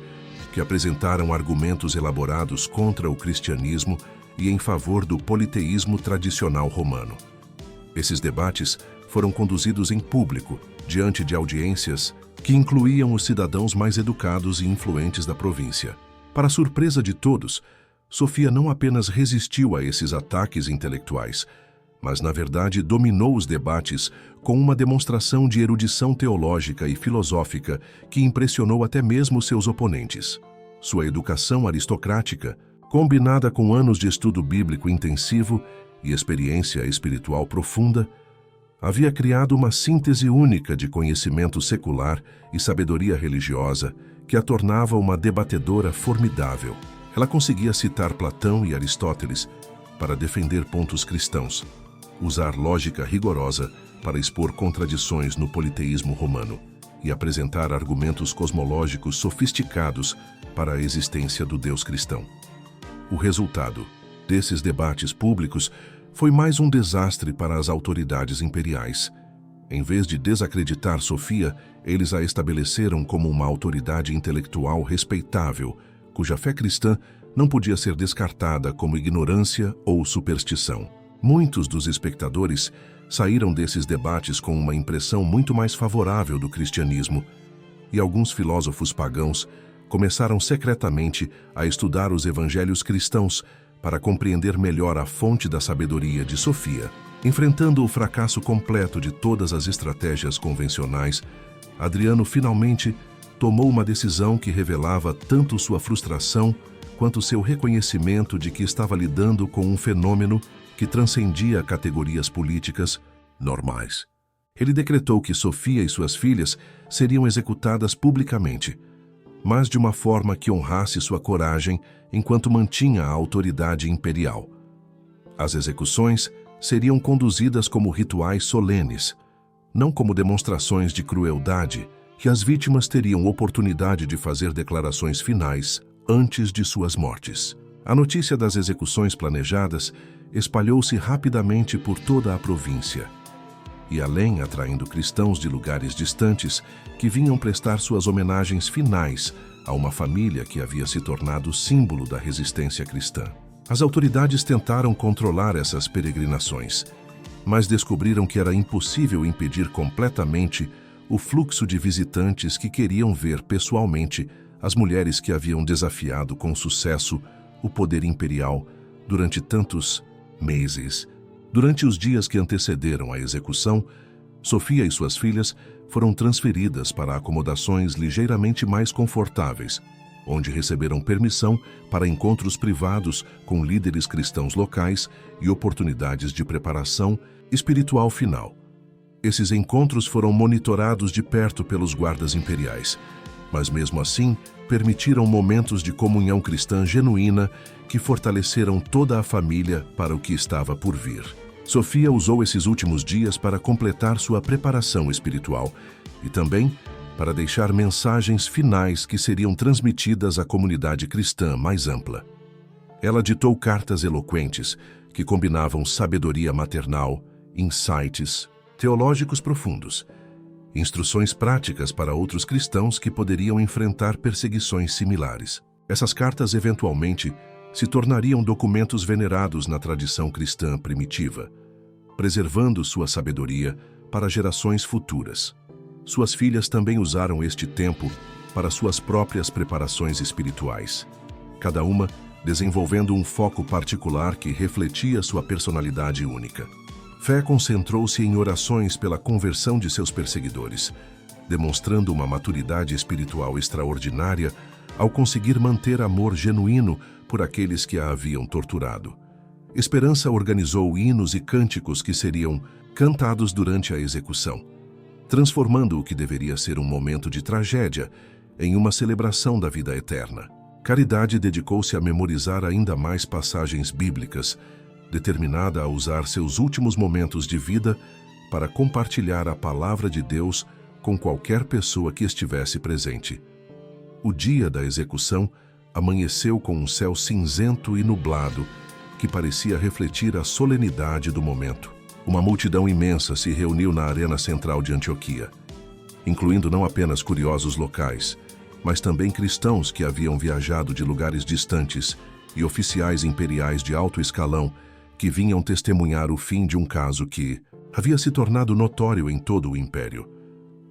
que apresentaram argumentos elaborados contra o cristianismo e em favor do politeísmo tradicional romano. Esses debates foram conduzidos em público, diante de audiências que incluíam os cidadãos mais educados e influentes da província. Para surpresa de todos, Sofia não apenas resistiu a esses ataques intelectuais, mas, na verdade, dominou os debates com uma demonstração de erudição teológica e filosófica que impressionou até mesmo seus oponentes. Sua educação aristocrática, combinada com anos de estudo bíblico intensivo e experiência espiritual profunda, havia criado uma síntese única de conhecimento secular e sabedoria religiosa que a tornava uma debatedora formidável. Ela conseguia citar Platão e Aristóteles para defender pontos cristãos, usar lógica rigorosa para expor contradições no politeísmo romano e apresentar argumentos cosmológicos sofisticados para a existência do Deus cristão. O resultado desses debates públicos foi mais um desastre para as autoridades imperiais. Em vez de desacreditar Sofia, eles a estabeleceram como uma autoridade intelectual respeitável, cuja fé cristã não podia ser descartada como ignorância ou superstição. Muitos dos espectadores saíram desses debates com uma impressão muito mais favorável do cristianismo, e alguns filósofos pagãos começaram secretamente a estudar os evangelhos cristãos para compreender melhor a fonte da sabedoria de Sofia. Enfrentando o fracasso completo de todas as estratégias convencionais, Adriano finalmente tomou uma decisão que revelava tanto sua frustração quanto seu reconhecimento de que estava lidando com um fenômeno que transcendia categorias políticas normais. Ele decretou que Sofia e suas filhas seriam executadas publicamente, mas de uma forma que honrasse sua coragem enquanto mantinha a autoridade imperial. As execuções seriam conduzidas como rituais solenes, não como demonstrações de crueldade, que as vítimas teriam oportunidade de fazer declarações finais antes de suas mortes. A notícia das execuções planejadas espalhou-se rapidamente por toda a província, e além atraindo cristãos de lugares distantes que vinham prestar suas homenagens finais a uma família que havia se tornado símbolo da resistência cristã. As autoridades tentaram controlar essas peregrinações, mas descobriram que era impossível impedir completamente o fluxo de visitantes que queriam ver pessoalmente as mulheres que haviam desafiado com sucesso o poder imperial durante tantos meses. Durante os dias que antecederam a execução, Sofia e suas filhas foram transferidas para acomodações ligeiramente mais confortáveis, onde receberam permissão para encontros privados com líderes cristãos locais e oportunidades de preparação espiritual final. Esses encontros foram monitorados de perto pelos guardas imperiais, mas mesmo assim permitiram momentos de comunhão cristã genuína que fortaleceram toda a família para o que estava por vir. Sofia usou esses últimos dias para completar sua preparação espiritual e também para deixar mensagens finais que seriam transmitidas à comunidade cristã mais ampla. Ela ditou cartas eloquentes que combinavam sabedoria maternal, insights teológicos profundos, instruções práticas para outros cristãos que poderiam enfrentar perseguições similares. Essas cartas eventualmente se tornariam documentos venerados na tradição cristã primitiva, preservando sua sabedoria para gerações futuras. Suas filhas também usaram este tempo para suas próprias preparações espirituais, cada uma desenvolvendo um foco particular que refletia sua personalidade única. Fé concentrou-se em orações pela conversão de seus perseguidores, demonstrando uma maturidade espiritual extraordinária ao conseguir manter amor genuíno por aqueles que a haviam torturado. Esperança organizou hinos e cânticos que seriam cantados durante a execução, transformando o que deveria ser um momento de tragédia em uma celebração da vida eterna. Caridade dedicou-se a memorizar ainda mais passagens bíblicas, determinada a usar seus últimos momentos de vida para compartilhar a palavra de Deus com qualquer pessoa que estivesse presente. O dia da execução amanheceu com um céu cinzento e nublado que parecia refletir a solenidade do momento. Uma multidão imensa se reuniu na arena central de Antioquia, incluindo não apenas curiosos locais, mas também cristãos que haviam viajado de lugares distantes e oficiais imperiais de alto escalão que vinham testemunhar o fim de um caso que havia se tornado notório em todo o império.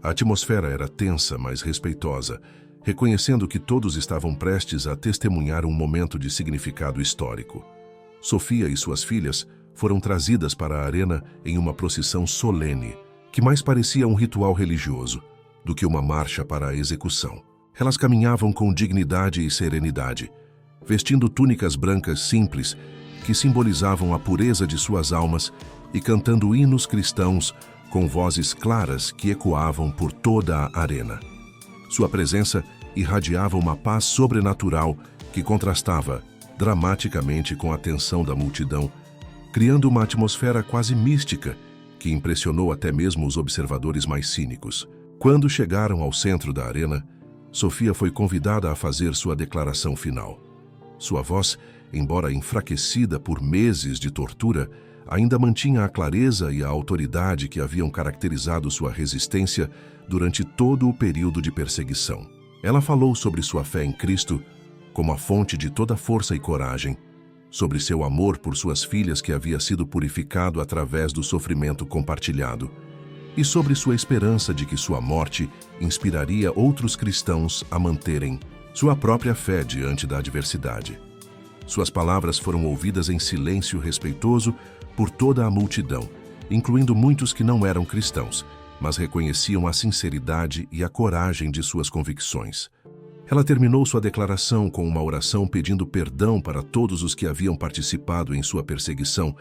A atmosfera era tensa, mas respeitosa, reconhecendo que todos estavam prestes a testemunhar um momento de significado histórico. Sofia e suas filhas foram trazidas para a arena em uma procissão solene, que mais parecia um ritual religioso do que uma marcha para a execução. Elas caminhavam com dignidade e serenidade, vestindo túnicas brancas simples que simbolizavam a pureza de suas almas e cantando hinos cristãos com vozes claras que ecoavam por toda a arena. Sua presença irradiava uma paz sobrenatural que contrastava dramaticamente com a tensão da multidão, criando uma atmosfera quase mística que impressionou até mesmo os observadores mais cínicos. Quando chegaram ao centro da arena, Sofia foi convidada a fazer sua declaração final. Sua voz, embora enfraquecida por meses de tortura, ainda mantinha a clareza e a autoridade que haviam caracterizado sua resistência durante todo o período de perseguição. Ela falou sobre sua fé em Cristo como a fonte de toda força e coragem, sobre seu amor por suas filhas que havia sido purificado através do sofrimento compartilhado, e sobre sua esperança de que sua morte inspiraria outros cristãos a manterem sua própria fé diante da adversidade. Suas palavras foram ouvidas em silêncio respeitoso por toda a multidão, incluindo muitos que não eram cristãos, mas reconheciam a sinceridade e a coragem de suas convicções. Ela terminou sua declaração com uma oração pedindo perdão para todos os que haviam participado em sua perseguição,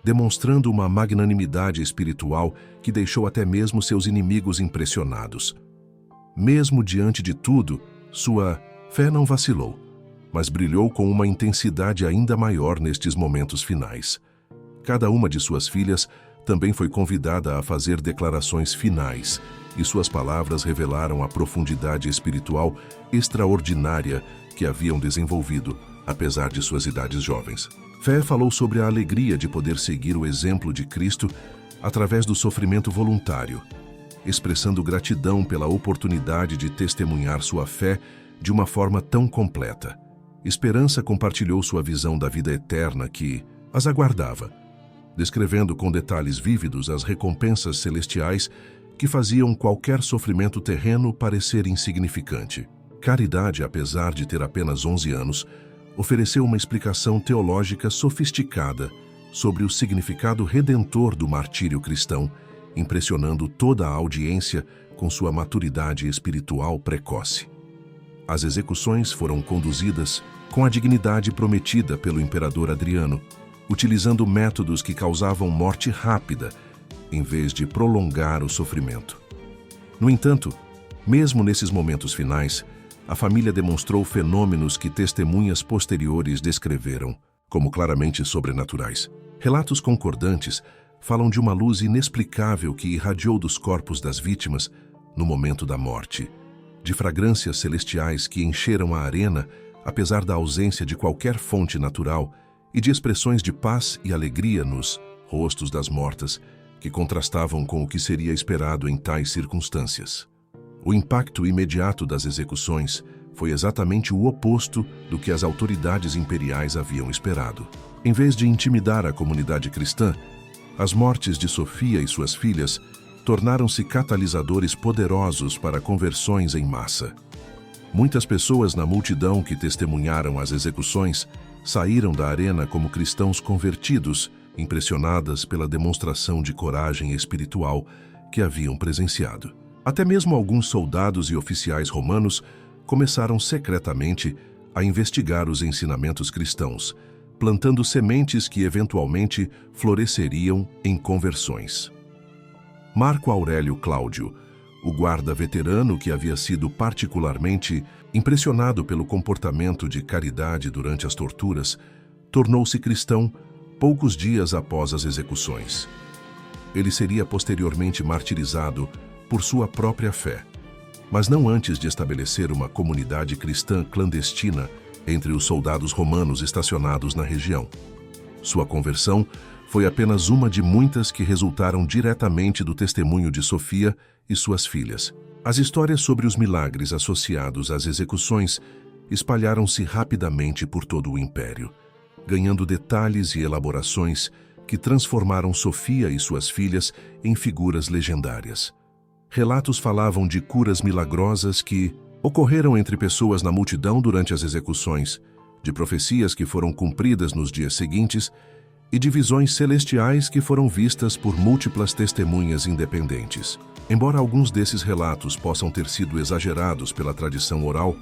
demonstrando uma magnanimidade espiritual que deixou até mesmo seus inimigos impressionados. Mesmo diante de tudo, sua fé não vacilou, mas brilhou com uma intensidade ainda maior nestes momentos finais. Cada uma de suas filhas também foi convidada a fazer declarações finais, e suas palavras revelaram a profundidade espiritual extraordinária que haviam desenvolvido, apesar de suas idades jovens. Fé falou sobre a alegria de poder seguir o exemplo de Cristo através do sofrimento voluntário, expressando gratidão pela oportunidade de testemunhar sua fé de uma forma tão completa. Esperança compartilhou sua visão da vida eterna que as aguardava, descrevendo com detalhes vívidos as recompensas celestiais que faziam qualquer sofrimento terreno parecer insignificante. Caridade, apesar de ter apenas 11 anos, ofereceu uma explicação teológica sofisticada sobre o significado redentor do martírio cristão, impressionando toda a audiência com sua maturidade espiritual precoce. As execuções foram conduzidas com a dignidade prometida pelo imperador Adriano, utilizando métodos que causavam morte rápida, em vez de prolongar o sofrimento. No entanto, mesmo nesses momentos finais, a família demonstrou fenômenos que testemunhas posteriores descreveram como claramente sobrenaturais. Relatos concordantes falam de uma luz inexplicável que irradiou dos corpos das vítimas no momento da morte, de fragrâncias celestiais que encheram a arena, apesar da ausência de qualquer fonte natural, e de expressões de paz e alegria nos rostos das mortas, que contrastavam com o que seria esperado em tais circunstâncias. O impacto imediato das execuções foi exatamente o oposto do que as autoridades imperiais haviam esperado. Em vez de intimidar a comunidade cristã, As mortes de Sofia e suas filhas tornaram-se catalisadores poderosos para conversões em massa. Muitas pessoas na multidão que testemunharam as execuções saíram da arena como cristãos convertidos, impressionadas pela demonstração de coragem espiritual que haviam presenciado. Até mesmo alguns soldados e oficiais romanos começaram secretamente a investigar os ensinamentos cristãos, plantando sementes que eventualmente floresceriam em conversões. Marco Aurélio Cláudio, o guarda veterano que havia sido particularmente impressionado pelo comportamento de caridade durante as torturas, tornou-se cristão poucos dias após as execuções. Ele seria posteriormente martirizado por sua própria fé, mas não antes de estabelecer uma comunidade cristã clandestina entre os soldados romanos estacionados na região. Sua conversão foi apenas uma de muitas que resultaram diretamente do testemunho de Sofia e suas filhas. As histórias sobre os milagres associados às execuções espalharam-se rapidamente por todo o império, ganhando detalhes e elaborações que transformaram Sofia e suas filhas em figuras legendárias. Relatos falavam de curas milagrosas que ocorreram entre pessoas na multidão durante as execuções, de profecias que foram cumpridas nos dias seguintes e de visões celestiais que foram vistas por múltiplas testemunhas independentes. Embora alguns desses relatos possam ter sido exagerados pela tradição oral,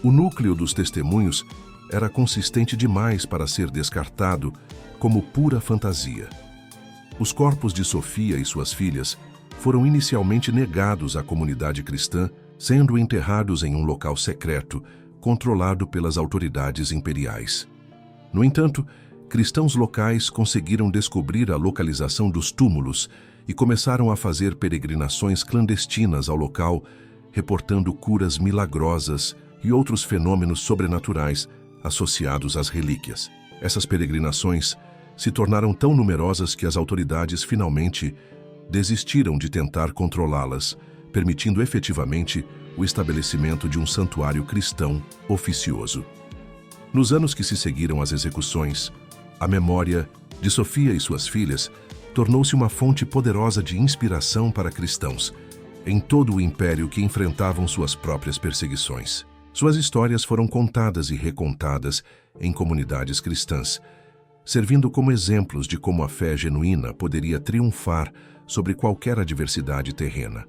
o núcleo dos testemunhos era consistente demais para ser descartado como pura fantasia. Os corpos de Sofia e suas filhas foram inicialmente negados à comunidade cristã, sendo enterrados em um local secreto, controlado pelas autoridades imperiais. No entanto, cristãos locais conseguiram descobrir a localização dos túmulos e começaram a fazer peregrinações clandestinas ao local, reportando curas milagrosas e outros fenômenos sobrenaturais associados às relíquias. Essas peregrinações se tornaram tão numerosas que as autoridades finalmente desistiram de tentar controlá-las, permitindo efetivamente o estabelecimento de um santuário cristão oficioso. Nos anos que se seguiram às execuções, a memória de Sofia e suas filhas tornou-se uma fonte poderosa de inspiração para cristãos em todo o império que enfrentavam suas próprias perseguições. Suas histórias foram contadas e recontadas em comunidades cristãs, servindo como exemplos de como a fé genuína poderia triunfar sobre qualquer adversidade terrena.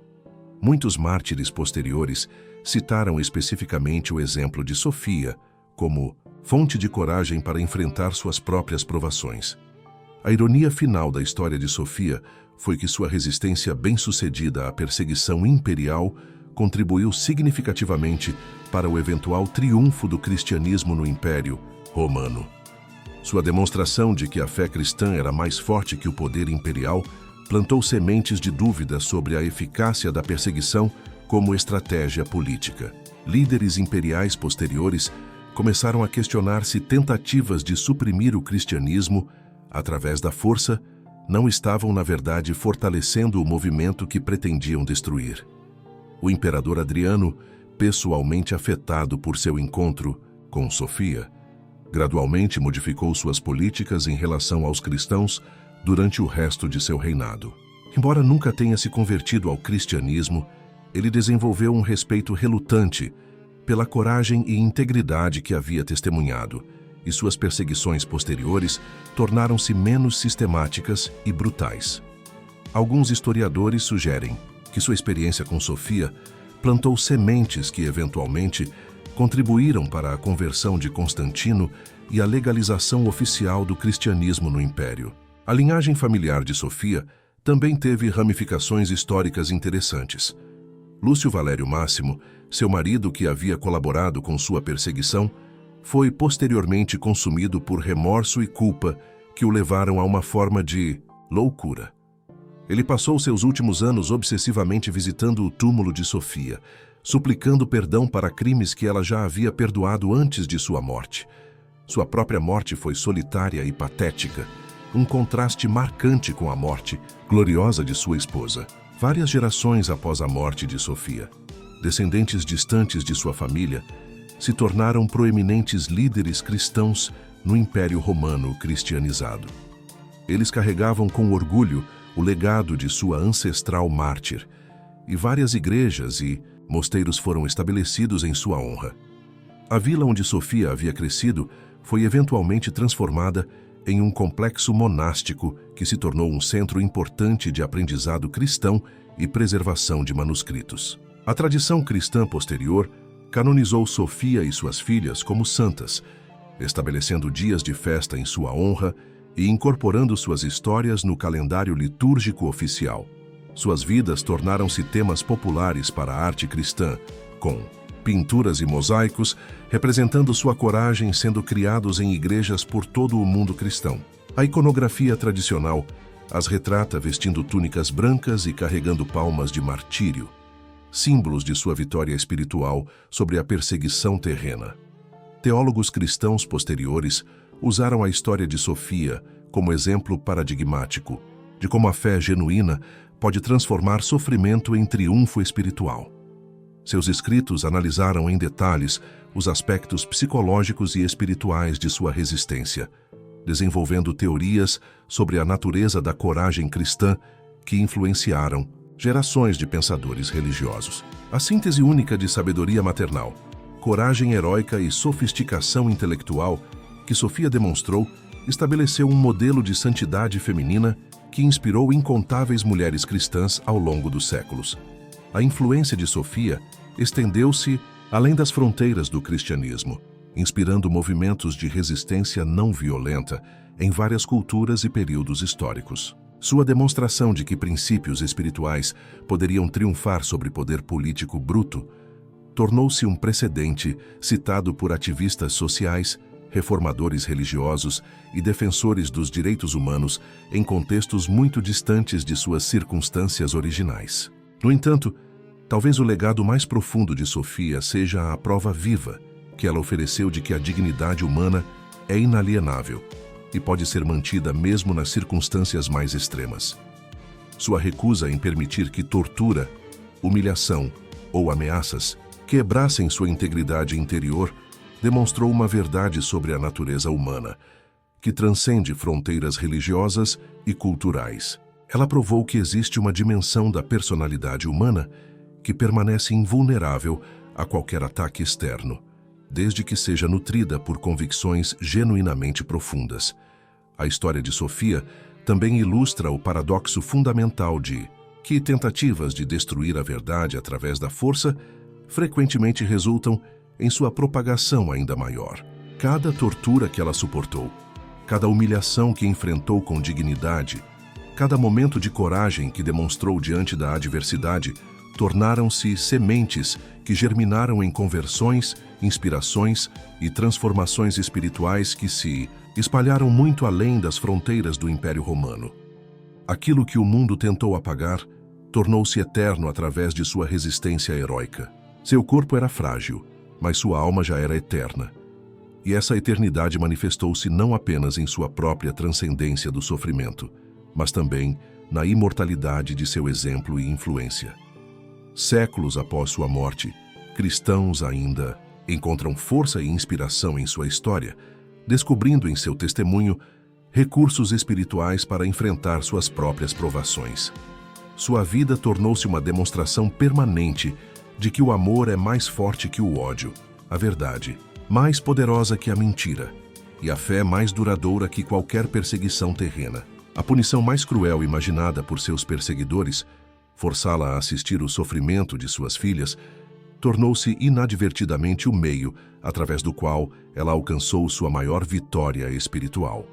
Muitos mártires posteriores citaram especificamente o exemplo de Sofia como fonte de coragem para enfrentar suas próprias provações. A ironia final da história de Sofia foi que sua resistência bem-sucedida à perseguição imperial contribuiu significativamente para o eventual triunfo do cristianismo no Império Romano. Sua demonstração de que a fé cristã era mais forte que o poder imperial plantou sementes de dúvida sobre a eficácia da perseguição como estratégia política. Líderes imperiais posteriores começaram a questionar se tentativas de suprimir o cristianismo através da força não estavam, na verdade, fortalecendo o movimento que pretendiam destruir. O imperador Adriano, pessoalmente afetado por seu encontro com Sofia, gradualmente modificou suas políticas em relação aos cristãos durante o resto de seu reinado. Embora nunca tenha se convertido ao cristianismo, ele desenvolveu um respeito relutante pela coragem e integridade que havia testemunhado, e suas perseguições posteriores tornaram-se menos sistemáticas e brutais. Alguns historiadores sugerem que sua experiência com Sofia plantou sementes que, eventualmente, contribuíram para a conversão de Constantino e a legalização oficial do cristianismo no Império. A linhagem familiar de Sofia também teve ramificações históricas interessantes. Lúcio Valério Máximo, seu marido que havia colaborado com sua perseguição, foi posteriormente consumido por remorso e culpa que o levaram a uma forma de loucura. Ele passou seus últimos anos obsessivamente visitando o túmulo de Sofia, suplicando perdão para crimes que ela já havia perdoado antes de sua morte. Sua própria morte foi solitária e patética, um contraste marcante com a morte gloriosa de sua esposa. Várias gerações após a morte de Sofia, descendentes distantes de sua família se tornaram proeminentes líderes cristãos no Império Romano cristianizado. Eles carregavam com orgulho o legado de sua ancestral mártir, e várias igrejas e mosteiros foram estabelecidos em sua honra. A vila onde Sofia havia crescido foi eventualmente transformada em um complexo monástico que se tornou um centro importante de aprendizado cristão e preservação de manuscritos. A tradição cristã posterior canonizou Sofia e suas filhas como santas, estabelecendo dias de festa em sua honra e incorporando suas histórias no calendário litúrgico oficial. Suas vidas tornaram-se temas populares para a arte cristã, com pinturas e mosaicos representando sua coragem sendo criados em igrejas por todo o mundo cristão. A iconografia tradicional as retrata vestindo túnicas brancas e carregando palmas de martírio, símbolos de sua vitória espiritual sobre a perseguição terrena. Teólogos cristãos posteriores usaram a história de Sofia como exemplo paradigmático de como a fé genuína pode transformar sofrimento em triunfo espiritual. Seus escritos analisaram em detalhes os aspectos psicológicos e espirituais de sua resistência, desenvolvendo teorias sobre a natureza da coragem cristã que influenciaram gerações de pensadores religiosos. A síntese única de sabedoria maternal, coragem heróica e sofisticação intelectual que Sofia demonstrou estabeleceu um modelo de santidade feminina que inspirou incontáveis mulheres cristãs ao longo dos séculos. A influência de Sofia estendeu-se além das fronteiras do cristianismo, inspirando movimentos de resistência não violenta em várias culturas e períodos históricos. Sua demonstração de que princípios espirituais poderiam triunfar sobre poder político bruto tornou-se um precedente citado por ativistas sociais, reformadores religiosos e defensores dos direitos humanos em contextos muito distantes de suas circunstâncias originais. No entanto, talvez o legado mais profundo de Sofia seja a prova viva que ela ofereceu de que a dignidade humana é inalienável e pode ser mantida mesmo nas circunstâncias mais extremas. Sua recusa em permitir que tortura, humilhação ou ameaças quebrassem sua integridade interior demonstrou uma verdade sobre a natureza humana, que transcende fronteiras religiosas e culturais. Ela provou que existe uma dimensão da personalidade humana que permanece invulnerável a qualquer ataque externo, desde que seja nutrida por convicções genuinamente profundas. A história de Sofia também ilustra o paradoxo fundamental de que tentativas de destruir a verdade através da força frequentemente resultam em sua propagação ainda maior. Cada tortura que ela suportou, cada humilhação que enfrentou com dignidade, cada momento de coragem que demonstrou diante da adversidade, tornaram-se sementes que germinaram em conversões, inspirações e transformações espirituais que se espalharam muito além das fronteiras do Império Romano. Aquilo que o mundo tentou apagar tornou-se eterno através de sua resistência heróica. Seu corpo era frágil, mas sua alma já era eterna. E essa eternidade manifestou-se não apenas em sua própria transcendência do sofrimento, mas também na imortalidade de seu exemplo e influência. Séculos após sua morte, cristãos ainda encontram força e inspiração em sua história, descobrindo em seu testemunho recursos espirituais para enfrentar suas próprias provações. Sua vida tornou-se uma demonstração permanente de que o amor é mais forte que o ódio, a verdade mais poderosa que a mentira, e a fé mais duradoura que qualquer perseguição terrena. A punição mais cruel imaginada por seus perseguidores, forçá-la a assistir o sofrimento de suas filhas, tornou-se inadvertidamente o meio através do qual ela alcançou sua maior vitória espiritual.